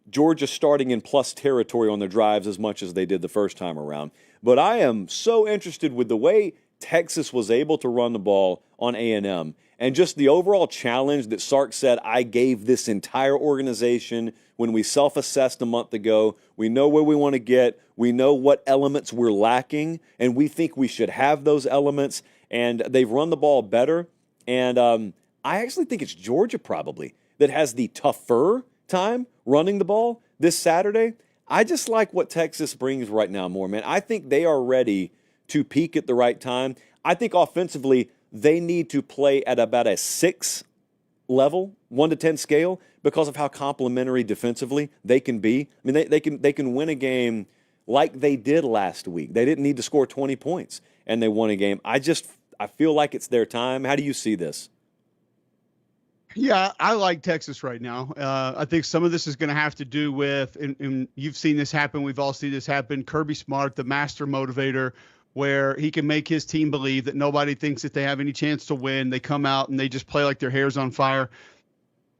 Georgia starting in plus territory on their drives as much as they did the first time around. But I am so interested with the way Texas was able to run the ball on A&M and just the overall challenge that Sark said I gave this entire organization when we self-assessed a month ago. We know where we want to get. We know what elements we're lacking, and we think we should have those elements. And they've run the ball better. And I actually think it's Georgia probably that has the tougher time running the ball this Saturday. I just like what Texas brings right now more, man. I think they are ready to peak at the right time. I think offensively they need to play at about a 6 level, 1 to 10 scale, because of how complementary defensively they can be. I mean, they can win a game like they did last week. They didn't need to score 20 points, and they won a game. I feel like it's their time. How do you see this? Yeah, I like Texas right now. I think some of this is going to have to do with, and you've seen this happen, we've all seen this happen, Kirby Smart, the master motivator, where he can make his team believe that nobody thinks that they have any chance to win. They come out and they just play like their hair's on fire.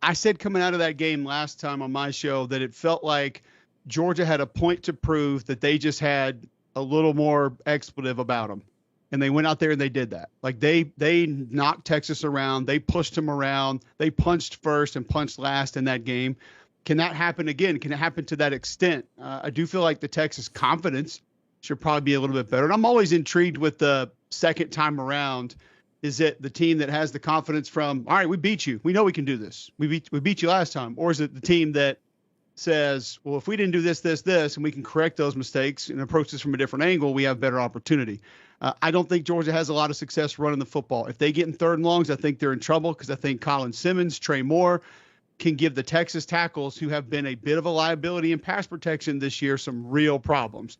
I said coming out of that game last time on my show that it felt like Georgia had a point to prove, that they just had a little more expletive about them. And they went out there and they did that. Like they knocked Texas around. They pushed them around. They punched first and punched last in that game. Can that happen again? Can it happen to that extent? I do feel like the Texas confidence should probably be a little bit better. And I'm always intrigued with the second time around. Is it the team that has the confidence from, all right, we beat you. We know we can do this. We beat you last time. Or is it the team that says, well, if we didn't do this, and we can correct those mistakes and approach this from a different angle, we have better opportunity. I don't think Georgia has a lot of success running the football. If they get in 3rd and longs, I think they're in trouble, because I think Colin Simmons, Trey Moore can give the Texas tackles, who have been a bit of a liability in pass protection this year, some real problems.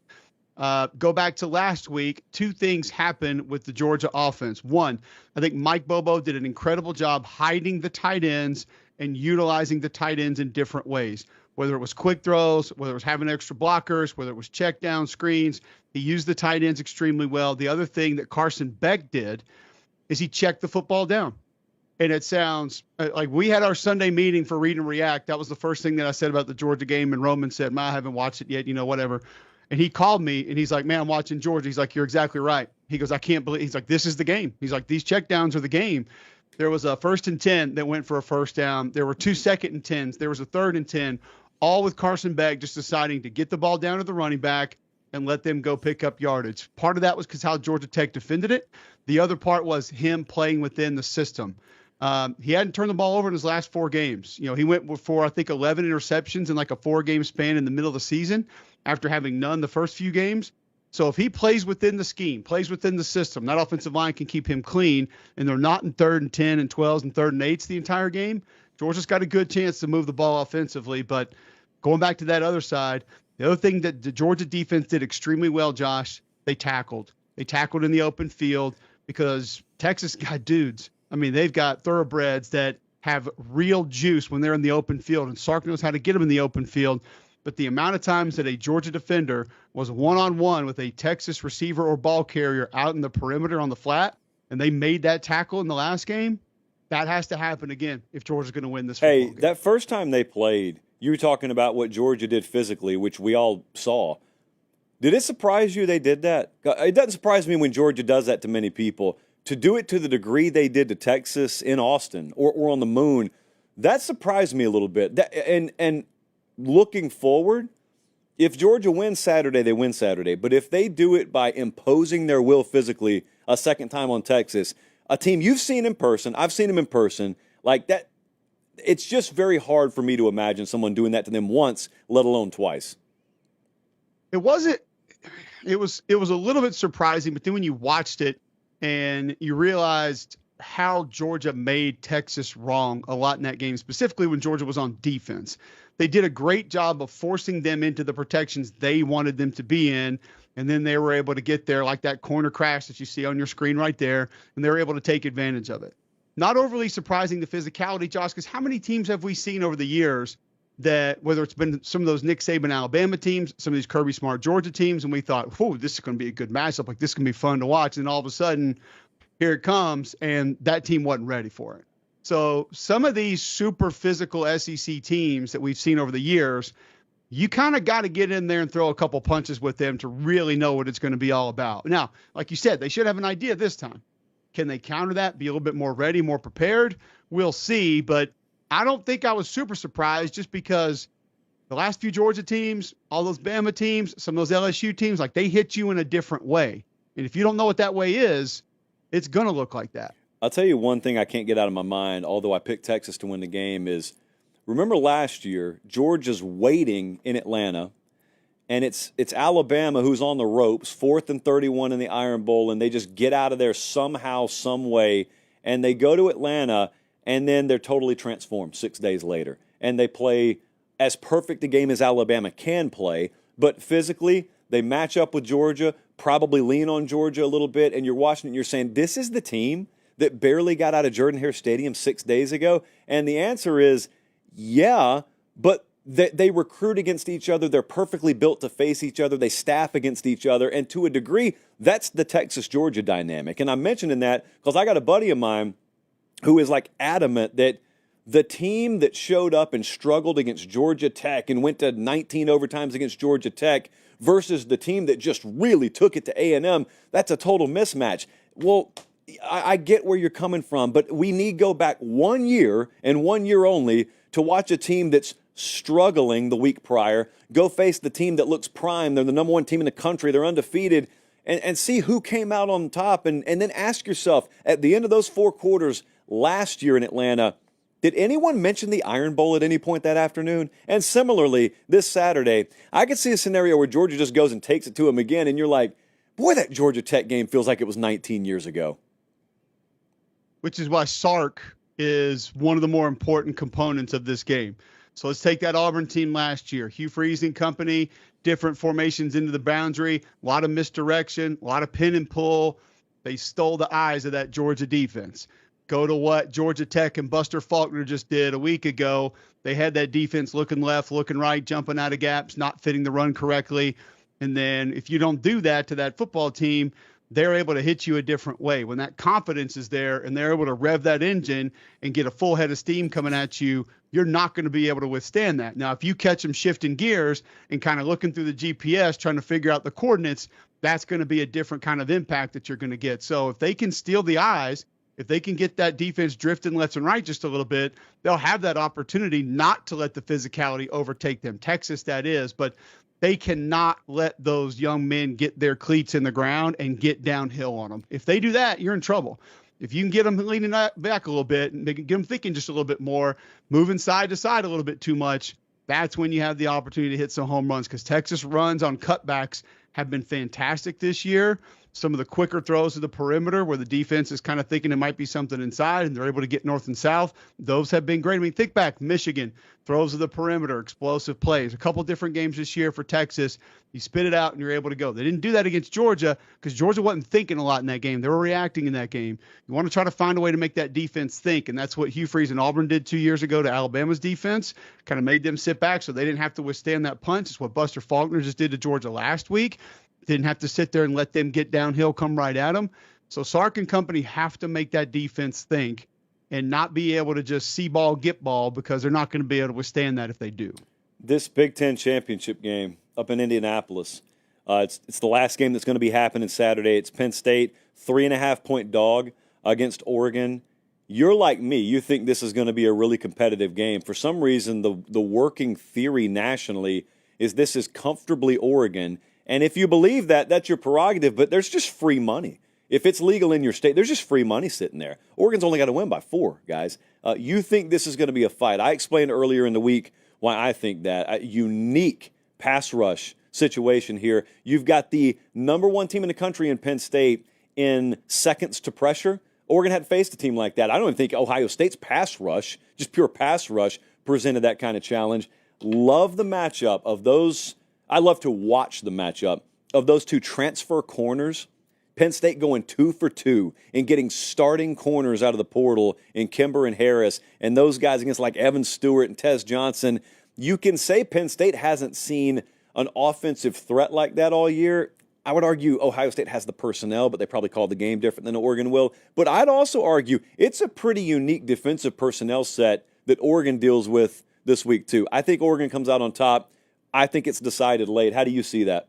Go back to last week, 2 things happened with the Georgia offense. One, I think Mike Bobo did an incredible job hiding the tight ends and utilizing the tight ends in different ways, whether it was quick throws, whether it was having extra blockers, whether it was check down screens. He used the tight ends extremely well. The other thing that Carson Beck did is he checked the football down. And it sounds like we had our Sunday meeting for Read and React. That was the first thing that I said about the Georgia game. And Roman said, I haven't watched it yet, whatever. And he called me and he's like, man, I'm watching Georgia. He's like, you're exactly right. He goes, I can't believe. He's like, this is the game. He's like, these check downs are the game. There was a 1st and 10 that went for a first down. There were 2 2nd and 10s. There was a 3rd and 10, all with Carson Beck just deciding to get the ball down to the running back and let them go pick up yardage. Part of that was because how Georgia Tech defended it. The other part was him playing within the system. He hadn't turned the ball over in his last 4 games. He went for, I think, 11 interceptions in like a 4-game span in the middle of the season after having none the first few games. So if he plays within the scheme, plays within the system, that offensive line can keep him clean, and they're not in 3rd and 10 and 12s and 3rd and 8s the entire game, Georgia's got a good chance to move the ball offensively. But going back to that other side, the other thing that the Georgia defense did extremely well, Josh, they tackled. They tackled in the open field because Texas got dudes. I mean, they've got thoroughbreds that have real juice when they're in the open field, and Sark knows how to get them in the open field. But the amount of times that a Georgia defender was one-on-one with a Texas receiver or ball carrier out in the perimeter on the flat, and they made that tackle in the last game, that has to happen again if Georgia's going to win this football game. That first time they played, you were talking about what Georgia did physically, which we all saw. Did it surprise you they did that? It doesn't surprise me when Georgia does that to many people. To do it to the degree they did to Texas in Austin or on the moon, that surprised me a little bit. And looking forward, if Georgia wins Saturday, they win Saturday. But if they do it by imposing their will physically a second time on Texas, a team you've seen in person, I've seen them in person, like that, it's just very hard for me to imagine someone doing that to them once, let alone twice. It was a little bit surprising, but then when you watched it and you realized how Georgia made Texas wrong a lot in that game, specifically when Georgia was on defense. They did a great job of forcing them into the protections they wanted them to be in, and then they were able to get there like that corner crash that you see on your screen right there, and they were able to take advantage of it. Not overly surprising, the physicality, Josh, because how many teams have we seen over the years that, whether it's been some of those Nick Saban Alabama teams, some of these Kirby Smart Georgia teams, and we thought, whoa, this is going to be a good matchup, like this is going to be fun to watch, and all of a sudden, here it comes, and that team wasn't ready for it. So some of these super physical SEC teams that we've seen over the years, you kind of got to get in there and throw a couple punches with them to really know what it's going to be all about. Now, like you said, they should have an idea this time. Can they counter that, be a little bit more ready, more prepared? We'll see, but I don't think I was super surprised just because the last few Georgia teams, all those Bama teams, some of those LSU teams, like they hit you in a different way. And if you don't know what that way is, it's going to look like that. I'll tell you one thing I can't get out of my mind, although I picked Texas to win the game, is remember last year, Georgia's waiting in Atlanta, and it's Alabama who's on the ropes, 4th and 31 in the Iron Bowl, and they just get out of there somehow, some way, and they go to Atlanta, and then they're totally transformed 6 days later. And they play as perfect a game as Alabama can play, but physically they match up with Georgia, probably lean on Georgia a little bit, and you're watching it and you're saying, this is the team that barely got out of Jordan-Hare Stadium 6 days ago? And the answer is, yeah, but they recruit against each other. They're perfectly built to face each other. They staff against each other. And to a degree, that's the Texas-Georgia dynamic. And I'm mentioning that because I got a buddy of mine who is like adamant that the team that showed up and struggled against Georgia Tech and went to 19 overtimes against Georgia Tech versus the team that just really took it to A&M, that's a total mismatch. Well, I get where you're coming from, but we need go back 1 year and 1 year only to watch a team that's struggling the week prior go face the team that looks prime. They're the number one team in the country. They're undefeated. And see who came out on top. And then ask yourself, at the end of those 4 quarters last year in Atlanta, did anyone mention the Iron Bowl at any point that afternoon? And similarly, this Saturday, I could see a scenario where Georgia just goes and takes it to them again, and you're like, boy, that Georgia Tech game feels like it was 19 years ago. Which is why Sark is one of the more important components of this game. So let's take that Auburn team last year. Hugh Freeze and company, different formations into the boundary, a lot of misdirection, a lot of pin and pull. They stole the eyes of that Georgia defense. Go to what Georgia Tech and Buster Faulkner just did a week ago. They had that defense looking left, looking right, jumping out of gaps, not fitting the run correctly. And then if you don't do that to that football team, they're able to hit you a different way. When that confidence is there and they're able to rev that engine and get a full head of steam coming at you, you're not going to be able to withstand that. Now, if you catch them shifting gears and kind of looking through the GPS, trying to figure out the coordinates, that's going to be a different kind of impact that you're going to get. So if they can steal the eyes, if they can get that defense drifting left and right just a little bit, they'll have that opportunity not to let the physicality overtake them. Texas, that is. But they cannot let those young men get their cleats in the ground and get downhill on them. If they do that, you're in trouble. If you can get them leaning back a little bit and get them thinking just a little bit more, moving side to side a little bit too much, that's when you have the opportunity to hit some home runs, because Texas runs on cutbacks have been fantastic this year. Some of the quicker throws to the perimeter where the defense is kind of thinking it might be something inside and they're able to get north and south, those have been great. I mean, think back, Michigan, throws to the perimeter, explosive plays. A couple different games this year for Texas. You spit it out and you're able to go. They didn't do that against Georgia because Georgia wasn't thinking a lot in that game. They were reacting in that game. You want to try to find a way to make that defense think, and that's what Hugh Freeze and Auburn did 2 years ago to Alabama's defense, kind of made them sit back so they didn't have to withstand that punch. It's what Buster Faulkner just did to Georgia last week. Didn't have to sit there and let them get downhill, come right at them. So Sark and company have to make that defense think and not be able to just see ball, get ball, because they're not going to be able to withstand that if they do. This Big Ten championship game up in Indianapolis, it's the last game that's going to be happening Saturday. It's Penn State, 3.5-point dog against Oregon. You're like me. You think this is going to be a really competitive game. For some reason, the working theory nationally is this is comfortably Oregon. And if you believe that, that's your prerogative, but there's just free money. If it's legal in your state, there's just free money sitting there. Oregon's only got to win by 4, guys. You think this is going to be a fight. I explained earlier in the week why I think that. A unique pass rush situation here. You've got the number 1 team in the country in Penn State in seconds to pressure. Oregon hadn't faced a team like that. I don't even think Ohio State's pass rush, just pure pass rush, presented that kind of challenge. Love the matchup of those. I love to watch the matchup of those two transfer corners. Penn State going 2 for 2 and getting starting corners out of the portal in Kimber and Harris, and those guys against like Evan Stewart and Tez Johnson. You can say Penn State hasn't seen an offensive threat like that all year. I would argue Ohio State has the personnel, but they probably called the game different than Oregon will. But I'd also argue it's a pretty unique defensive personnel set that Oregon deals with this week too. I think Oregon comes out on top. I think it's decided late. How do you see that?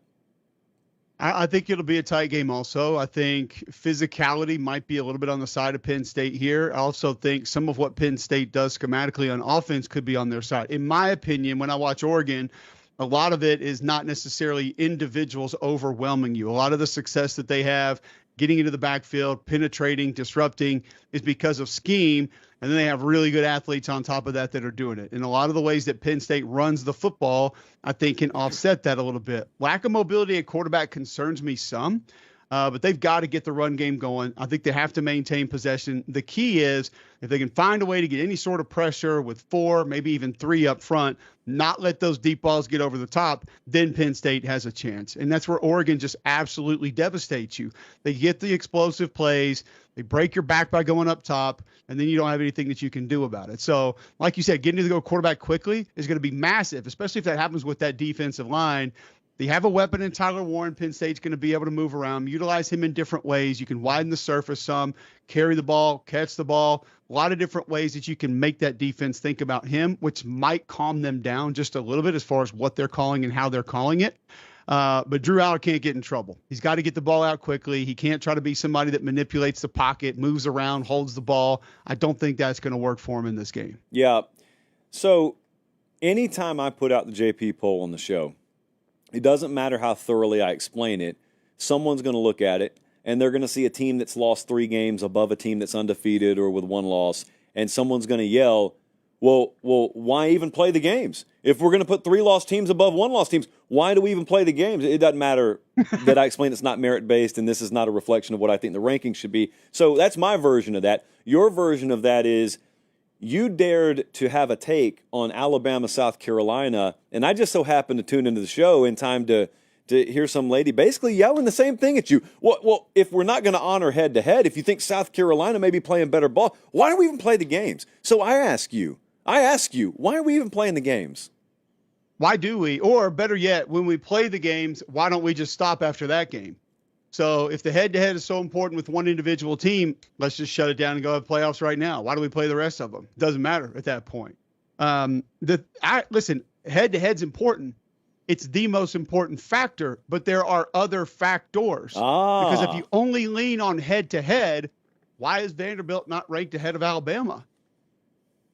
I think it'll be a tight game also. I think physicality might be a little bit on the side of Penn State here. I also think some of what Penn State does schematically on offense could be on their side. In my opinion, when I watch Oregon, a lot of it is not necessarily individuals overwhelming you. A lot of the success that they have getting into the backfield, penetrating, disrupting is because of scheme. And then they have really good athletes on top of that are doing it. And a lot of the ways that Penn State runs the football, I think, can offset that a little bit. Lack of mobility at quarterback concerns me some, but they've got to get the run game going. I think they have to maintain possession. The key is if they can find a way to get any sort of pressure with 4, maybe even 3 up front, not let those deep balls get over the top, then Penn State has a chance. And that's where Oregon just absolutely devastates you. They get the explosive plays, they break your back by going up top, and then you don't have anything that you can do about it. So, like you said, getting to the go quarterback quickly is going to be massive, especially if that happens with that defensive line. They have a weapon in Tyler Warren. Penn State's going to be able to move around, utilize him in different ways. You can widen the surface some, carry the ball, catch the ball. A lot of different ways that you can make that defense think about him, which might calm them down just a little bit as far as what they're calling and how they're calling it. But Drew Aller can't get in trouble. He's got to get the ball out quickly. He can't try to be somebody that manipulates the pocket, moves around, holds the ball. I don't think that's going to work for him in this game. Yeah. So anytime I put out the JP poll on the show, it doesn't matter how thoroughly I explain it, someone's going to look at it, and they're going to see a team that's lost 3 games above a team that's undefeated or with 1 loss, and someone's going to yell, well, why even play the games? If we're going to put 3 lost teams above 1 lost teams, why do we even play the games? It doesn't matter that I explain it's not merit-based, and this is not a reflection of what I think the rankings should be. So that's my version of that. Your version of that is you dared to have a take on Alabama, South Carolina, and I just so happened to tune into the show in time to hear some lady basically yelling the same thing at you. Well, if we're not going to honor head-to-head, if you think South Carolina may be playing better ball, why do we even play the games? So I ask you, why are we even playing the games? Why do we? Or better yet, when we play the games, why don't we just stop after that game? So if the head-to-head is so important with one individual team, let's just shut it down and go have playoffs right now. Why do we play the rest of them? Doesn't matter at that point. Listen, head-to-head's important. It's the most important factor, but there are other factors. Because if you only lean on head-to-head, why is Vanderbilt not ranked ahead of Alabama?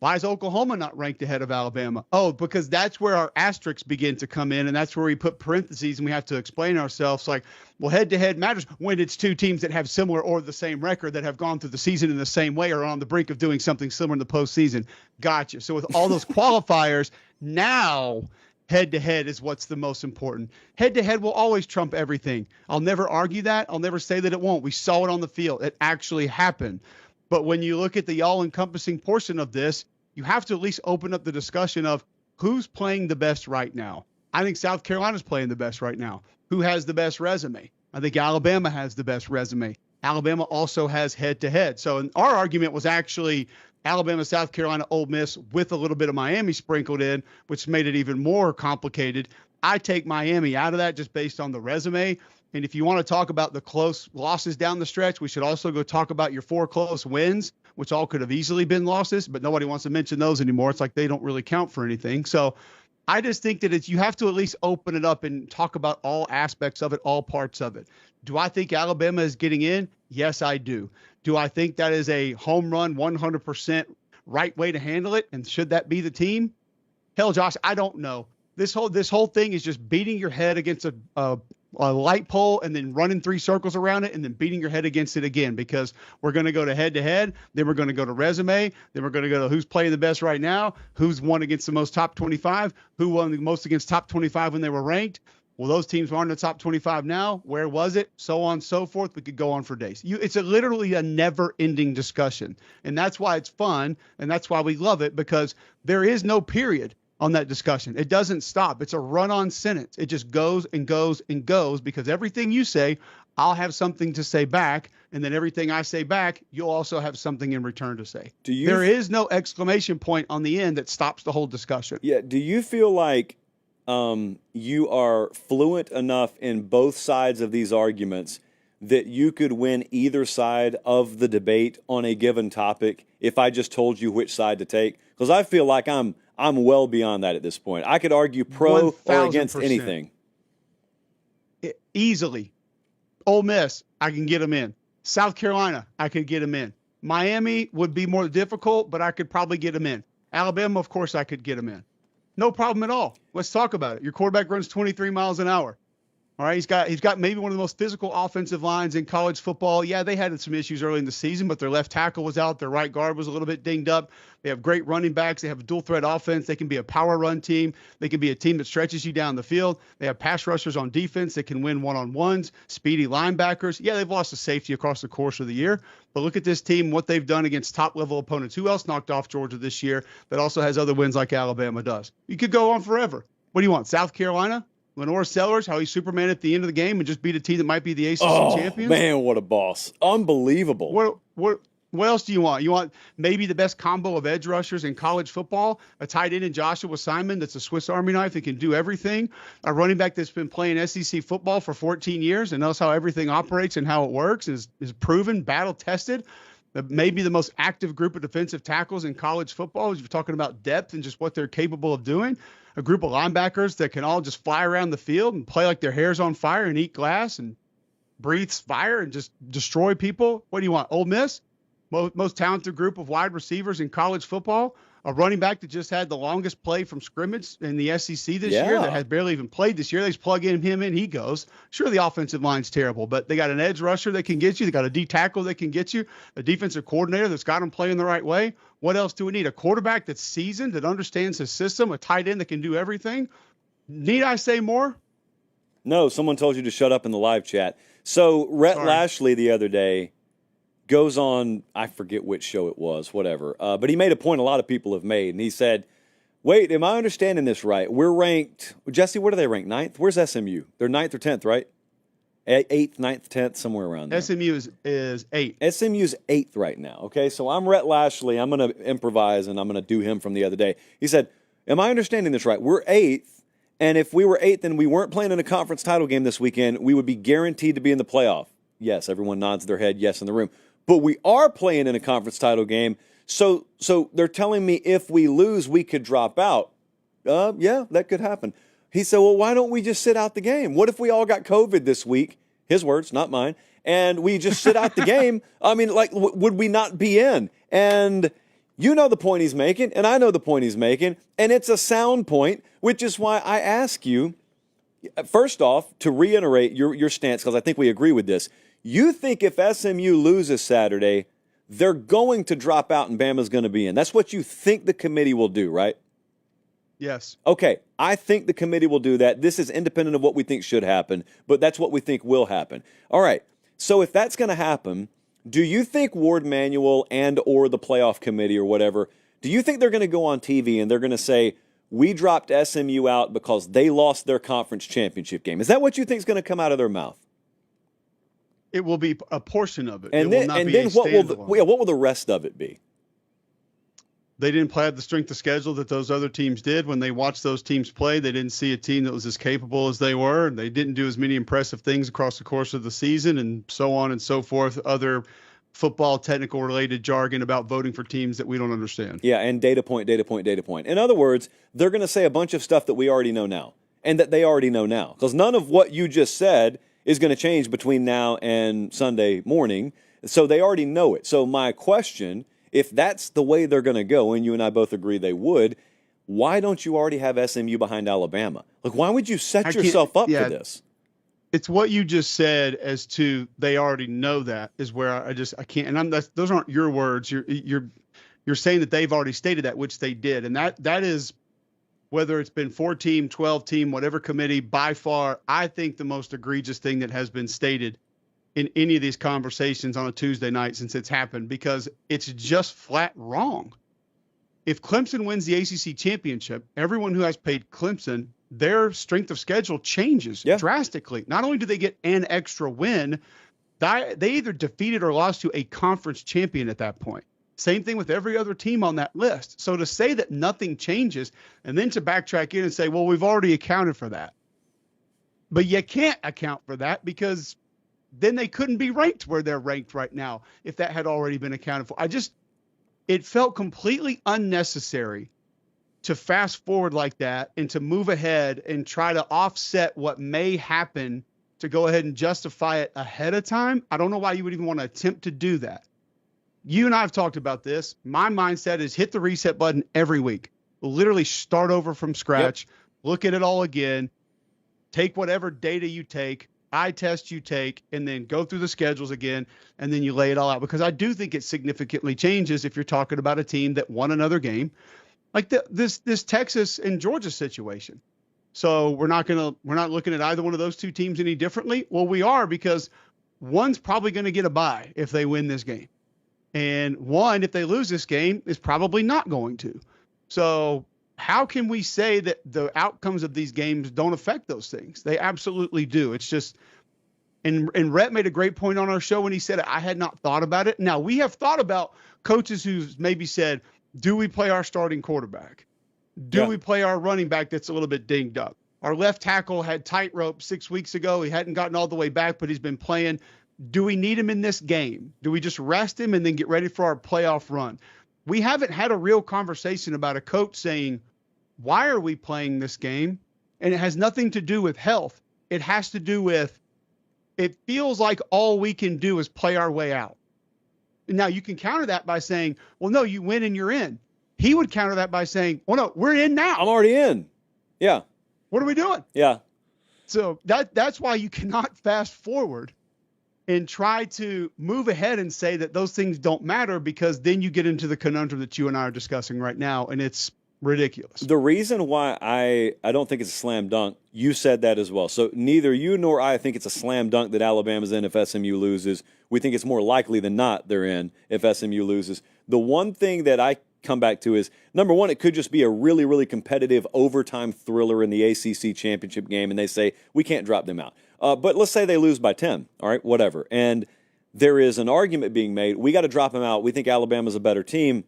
Why is Oklahoma not ranked ahead of Alabama? Oh, because that's where our asterisks begin to come in, and that's where we put parentheses and we have to explain ourselves like, well, head-to-head matters when it's two teams that have similar or the same record that have gone through the season in the same way or on the brink of doing something similar in the postseason. Gotcha. So with all those qualifiers, now head-to-head is what's the most important. Head-to-head will always trump everything. I'll never argue that. I'll never say that it won't. We saw it on the field. It actually happened. But when you look at the all-encompassing portion of this, you have to at least open up the discussion of who's playing the best right now. I think South Carolina's playing the best right now. Who has the best resume? I think Alabama has the best resume. Alabama also has head-to-head. So our argument was actually Alabama, South Carolina, Ole Miss with a little bit of Miami sprinkled in, which made it even more complicated. I take Miami out of that just based on the resume. And if you want to talk about the close losses down the stretch, we should also go talk about your 4 close wins, which all could have easily been losses, but nobody wants to mention those anymore. It's like they don't really count for anything. So I just think that you have to at least open it up and talk about all aspects of it, all parts of it. Do I think Alabama is getting in? Yes, I do. Do I think that is a home run, 100% right way to handle it? And should that be the team? Hell, Josh, I don't know. This whole thing is just beating your head against a light pole and then running 3 circles around it and then beating your head against it again, because we're going to go to head-to-head, then we're going to go to resume, then we're going to go to who's playing the best right now, who's won against the most top 25, who won the most against top 25 when they were ranked. Well, those teams aren't in the top 25 now. Where was it? So on and so forth. We could go on for days. It's literally a never-ending discussion, and that's why it's fun, and that's why we love it, because there is no period on that discussion. It doesn't stop. It's a run-on sentence. It just goes and goes and goes, because everything you say, I'll have something to say back, and then everything I say back, you'll also have something in return to say. There is no exclamation point on the end that stops the whole discussion. Yeah. Do you feel like you are fluent enough in both sides of these arguments that you could win either side of the debate on a given topic if I just told you which side to take? Because I feel like I'm well beyond that at this point. I could argue pro 1000%. or against anything. Easily. Ole Miss, I can get them in. South Carolina, I could get them in. Miami would be more difficult, but I could probably get them in. Alabama, of course, I could get them in. No problem at all. Let's talk about it. Your quarterback runs 23 miles an hour. All right, he's got maybe one of the most physical offensive lines in college football. Yeah, they had some issues early in the season, but their left tackle was out. Their right guard was a little bit dinged up. They have great running backs. They have a dual threat offense. They can be a power run team. They can be a team that stretches you down the field. They have pass rushers on defense that can win one-on-ones, speedy linebackers. Yeah, they've lost a safety across the course of the year, but look at this team, what they've done against top-level opponents. Who else knocked off Georgia this year that also has other wins like Alabama does? You could go on forever. What do you want, South Carolina? Lenore Sellers, how he Superman at the end of the game and just beat a team that might be the ACC champions. Man, what a boss. Unbelievable. What else do you want? You want maybe the best combo of edge rushers in college football, a tight end in Joshua Simon that's a Swiss Army knife that can do everything, a running back that's been playing SEC football for 14 years and knows how everything operates and how it works, is proven, battle-tested. Maybe the most active group of defensive tackles in college football, as you're talking about depth and just what they're capable of doing. A group of linebackers that can all just fly around the field and play like their hair's on fire and eat glass and breathe fire and just destroy people. What do you want? Ole Miss, most talented group of wide receivers in college football. A running back that just had the longest play from scrimmage in the SEC this year that has barely even played this year. They just plug him in, he goes. Sure, the offensive line's terrible, but they got an edge rusher that can get you. They got a D tackle that can get you, a defensive coordinator that's got them playing the right way. What else do we need? A quarterback that's seasoned, that understands his system, a tight end that can do everything. Need I say more? No, someone told you to shut up in the live chat. So Rhett Lashley the other day goes on, I forget which show it was, whatever. But he made a point a lot of people have made, and he said, wait, am I understanding this right? We're ranked, Jesse, what are they ranked? 9th? Where's SMU? They're 9th or 10th, right? 8th, 9th, 10th, somewhere around there. SMU is 8th. SMU's 8th right now, okay? So I'm Rhett Lashley. I'm going to improvise, and I'm going to do him from the other day. He said, am I understanding this right? We're 8th, and if we were 8th and we weren't playing in a conference title game this weekend, we would be guaranteed to be in the playoff. Yes, everyone nods their head yes in the room. But we are playing in a conference title game, so they're telling me if we lose, we could drop out. Yeah, that could happen. He said, well, why don't we just sit out the game? What if we all got COVID this week? His words, not mine. And we just sit out the game. I mean, like, would we not be in? And You know the point he's making, and I know the point he's making, and it's a sound point, which is why I ask you, first off, to reiterate your stance, because I think we agree with this. You think if SMU loses Saturday, they're going to drop out and Bama's going to be in. That's what you think the committee will do, right? Yes. Okay, I think the committee will do that. This is independent of what we think should happen, but that's what we think will happen. All right, so if that's going to happen, do you think Ward Manuel and or the playoff committee or whatever, do you think they're going to go on TV and they're going to say, we dropped SMU out because they lost their conference championship game? Is that what you think is going to come out of their mouth? It will be a portion of it. And it then what will the rest of it be? They didn't play at the strength of schedule that those other teams did. When they watched those teams play, they didn't see a team that was as capable as they were. They didn't do as many impressive things across the course of the season, and so on and so forth. Other football technical related jargon about voting for teams that we don't understand. Yeah, and data point. In other words, they're going to say a bunch of stuff that we already know now and that they already know now. Because none of what you just said is going to change between now and Sunday morning. So they already know it. So my question, if that's the way they're going to go, and you and I both agree they would, why don't you already have SMU behind Alabama? Like, why would you set yourself up for this? It's what you just said as to they already know that is where I can't. And those aren't your words. You're saying that they've already stated that, which they did, and that is whether it's been 4-team, 12-team, whatever committee. By far, I think the most egregious thing that has been stated in any of these conversations on a Tuesday night since it's happened, because it's just flat wrong. If Clemson wins the ACC championship, everyone who has paid Clemson, their strength of schedule changes drastically. Not only do they get an extra win, they either defeated or lost to a conference champion at that point. Same thing with every other team on that list. So to say that nothing changes and then to backtrack in and say, well, we've already accounted for that. But you can't account for that because then they couldn't be ranked where they're ranked right now if that had already been accounted for. It felt completely unnecessary to fast forward like that and to move ahead and try to offset what may happen to go ahead and justify it ahead of time. I don't know why you would even want to attempt to do that. You and I have talked about this. My mindset is hit the reset button every week. Literally start over from scratch, look at it all again, take whatever data you take, eye test you take, and then go through the schedules again, and then you lay it all out. Because I do think it significantly changes if you're talking about a team that won another game, like this Texas and Georgia situation. So we're not looking at either one of those two teams any differently. Well, we are, because one's probably going to get a bye if they win this game, and one, if they lose this game, is probably not going to. So how can we say that the outcomes of these games don't affect those things? They absolutely do. It's just, and Rhett made a great point on our show when he said, I had not thought about it. Now, we have thought about coaches who's maybe said, do we play our starting quarterback? Do we play our running back that's a little bit dinged up? Our left tackle had tightrope 6 weeks ago. He hadn't gotten all the way back, but he's been playing. Do we need him in this game? Do we just rest him and then get ready for our playoff run? We haven't had a real conversation about a coach saying, why are we playing this game? And it has nothing to do with health. It has to do with, it feels like all we can do is play our way out. Now, you can counter that by saying, well, no, you win and you're in. He would counter that by saying, well, no, we're in now. I'm already in. Yeah. What are we doing? Yeah. So that's why you cannot fast forward and try to move ahead and say that those things don't matter, because then you get into the conundrum that you and I are discussing right now, and it's ridiculous. The reason why I don't think it's a slam dunk, you said that as well. So neither you nor I think it's a slam dunk that Alabama's in if SMU loses. We think it's more likely than not they're in if SMU loses. The one thing that I come back to is, number one, it could just be a really, really competitive overtime thriller in the ACC championship game, and they say, we can't drop them out. But let's say they lose by 10, all right, whatever. And there is an argument being made, we got to drop them out. We think Alabama's a better team.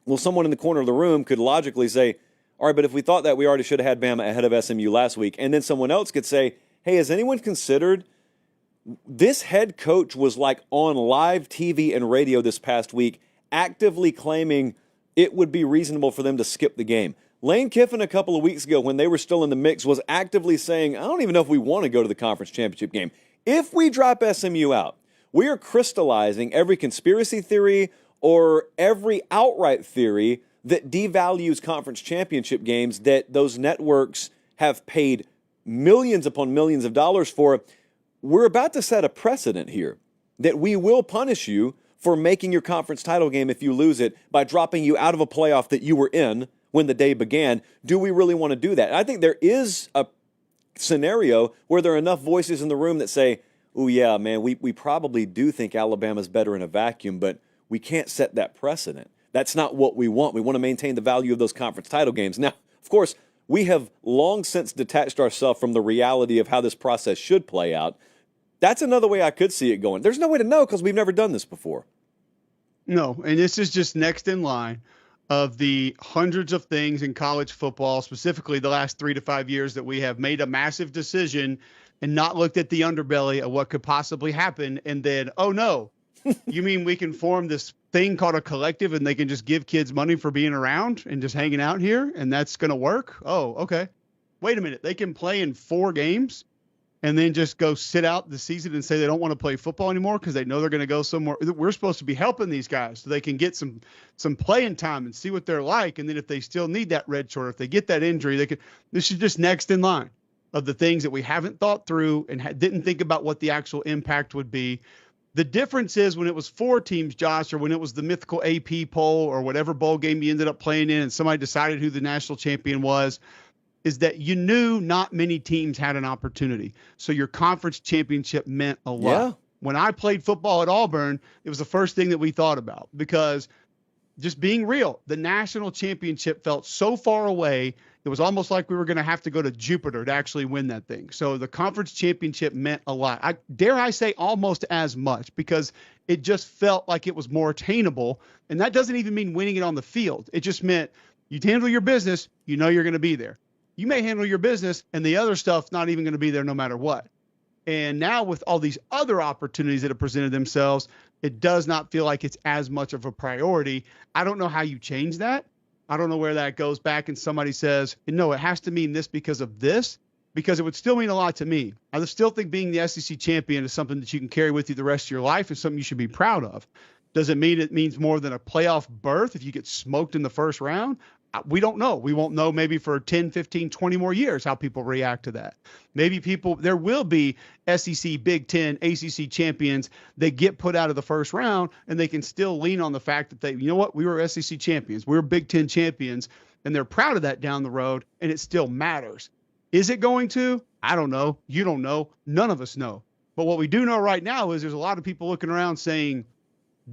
Well, someone in the corner of the room could logically say, all right, but if we thought that, we already should have had Bama ahead of SMU last week. And then someone else could say, hey, has anyone considered this head coach was like on live TV and radio this past week actively claiming it would be reasonable for them to skip the game. Lane Kiffin a couple of weeks ago when they were still in the mix was actively saying, I don't even know if we want to go to the conference championship game. If we drop SMU out, we are crystallizing every conspiracy theory, or every outright theory that devalues conference championship games that those networks have paid millions upon millions of dollars for, we're about to set a precedent here that we will punish you for making your conference title game if you lose it by dropping you out of a playoff that you were in when the day began. Do we really want to do that? And I think there is a scenario where there are enough voices in the room that say, oh, yeah, man, we probably do think Alabama's better in a vacuum, but we can't set that precedent. That's not what we want. We want to maintain the value of those conference title games. Now, of course, we have long since detached ourselves from the reality of how this process should play out. That's another way I could see it going. There's no way to know because we've never done this before. No, and this is just next in line of the hundreds of things in college football, specifically the last 3 to 5 years, that we have made a massive decision and not looked at the underbelly of what could possibly happen. And then, oh no, you mean we can form this thing called a collective and they can just give kids money for being around and just hanging out here and that's going to work? Oh, okay. Wait a minute. They can play in 4 games and then just go sit out the season and say they don't want to play football anymore because they know they're going to go somewhere. We're supposed to be helping these guys so they can get some playing time and see what they're like. And then if they still need that red shirt, if they get that injury, they could. This is just next in line of the things that we haven't thought through and didn't think about what the actual impact would be. The difference is when it was 4 teams, Josh, or when it was the mythical AP poll or whatever bowl game you ended up playing in and somebody decided who the national champion was, is that you knew not many teams had an opportunity. So your conference championship meant a lot. Yeah. When I played football at Auburn, it was the first thing that we thought about because just being real, the national championship felt so far away. It was almost like we were going to have to go to Jupiter to actually win that thing. So the conference championship meant a lot. Dare I say almost as much because it just felt like it was more attainable. And that doesn't even mean winning it on the field. It just meant you handle your business, you know you're going to be there. You may handle your business and the other stuff not even going to be there no matter what. And now with all these other opportunities that have presented themselves, it does not feel like it's as much of a priority. I don't know how you change that. I don't know where that goes back and somebody says, no, it has to mean this because of this, because it would still mean a lot to me. I still think being the SEC champion is something that you can carry with you the rest of your life and something you should be proud of. Does it mean it means more than a playoff berth if you get smoked in the first round? We don't know. We won't know maybe for 10, 15, 20 more years how people react to that. Maybe there will be SEC, Big Ten, ACC champions that get put out of the first round and they can still lean on the fact that you know what, we were SEC champions, we were Big Ten champions, and they're proud of that down the road, and it still matters. Is it going to? I don't know. You don't know. None of us know. But what we do know right now is there's a lot of people looking around saying,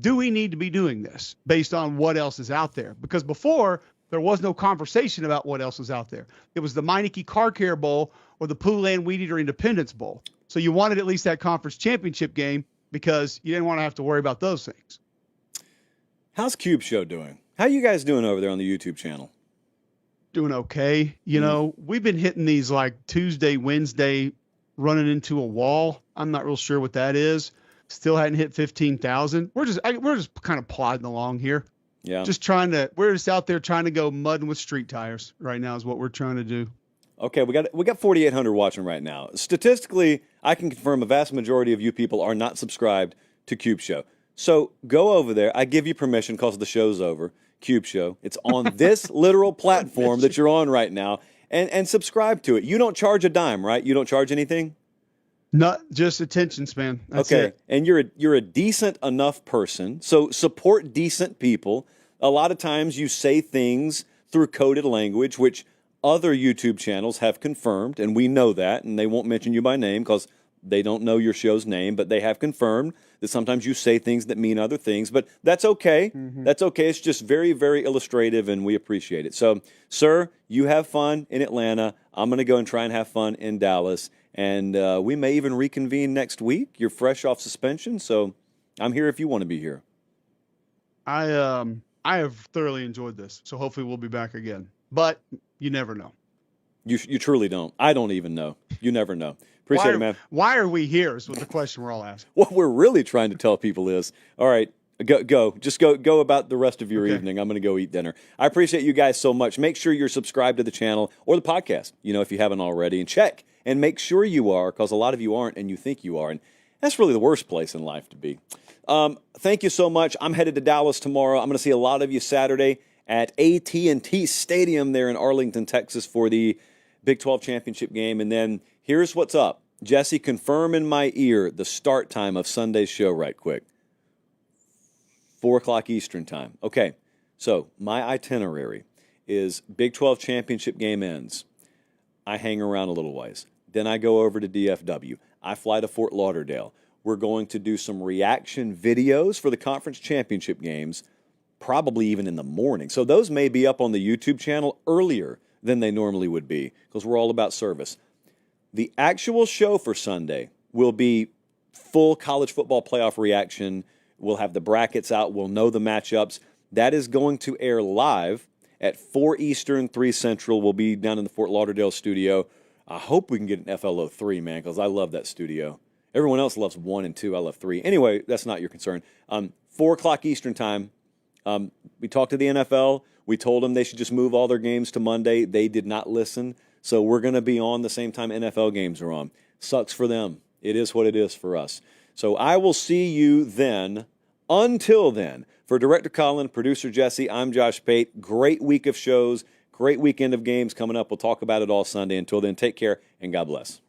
do we need to be doing this based on what else is out there? Because before, there was no conversation about what else was out there. It was the Meineke Car Care Bowl or the Poulan Weed Eater Independence Bowl. So you wanted at least that conference championship game because you didn't want to have to worry about those things. How's Cube Show doing? How you guys doing over there on the YouTube channel? Doing okay. You know, we've been hitting these like Tuesday, Wednesday, running into a wall. I'm not real sure what that is. Still hadn't hit 15,000. We're just kind of plodding along here. Yeah. We're just out there trying to go mudding with street tires right now is what we're trying to do. Okay, we got 4,800 watching right now. Statistically, I can confirm a vast majority of you people are not subscribed to Cube Show. So go over there. I give you permission because the show's over. Cube Show. It's on this literal platform that you're on right now, and subscribe to it. You don't charge a dime, right? You don't charge anything? Not just attention span. That's okay. it. And you're a decent enough person, so support decent people. A lot of times you say things through coded language, which other YouTube channels have confirmed, and we know that, and they won't mention you by name because they don't know your show's name, but they have confirmed that sometimes you say things that mean other things, but that's okay. Mm-hmm. That's okay. It's just very, very illustrative, and we appreciate it. So, sir, you have fun in Atlanta. I'm going to go and try and have fun in Dallas. And we may even reconvene next week. You're fresh off suspension, so I'm here if you want to be here. I have thoroughly enjoyed this, so hopefully we'll be back again. But you never know. You truly don't. I don't even know. You never know. Appreciate it, man. Why are we here is what the question we're all asking. What we're really trying to tell people is, all right, go. Just go about the rest of your evening. I'm going to go eat dinner. I appreciate you guys so much. Make sure you're subscribed to the channel or the podcast, if you haven't already, and check. And make sure you are, because a lot of you aren't and you think you are. And that's really the worst place in life to be. Thank you so much. I'm headed to Dallas tomorrow. I'm going to see a lot of you Saturday at AT&T Stadium there in Arlington, Texas for the Big 12 championship game. And then here's what's up. Jesse, confirm in my ear the start time of Sunday's show right quick. 4 o'clock Eastern time. Okay, so my itinerary is Big 12 championship game ends. I hang around a little ways. Then I go over to DFW. I fly to Fort Lauderdale. We're going to do some reaction videos for the conference championship games, probably even in the morning. So those may be up on the YouTube channel earlier than they normally would be because we're all about service. The actual show for Sunday will be full college football playoff reaction. We'll have the brackets out. We'll know the matchups. That is going to air live at 4 Eastern, 3 Central. We'll be down in the Fort Lauderdale studio. I hope we can get an FLO 3, man, because I love that studio. Everyone else loves 1 and 2. I love 3. Anyway, that's not your concern. 4 o'clock Eastern time. We talked to the NFL. We told them they should just move all their games to Monday. They did not listen. So we're going to be on the same time NFL games are on. Sucks for them. It is what it is for us. So I will see you then. Until then, for Director Colin, Producer Jesse, I'm Josh Pate. Great week of shows. Great weekend of games coming up. We'll talk about it all Sunday. Until then, take care and God bless.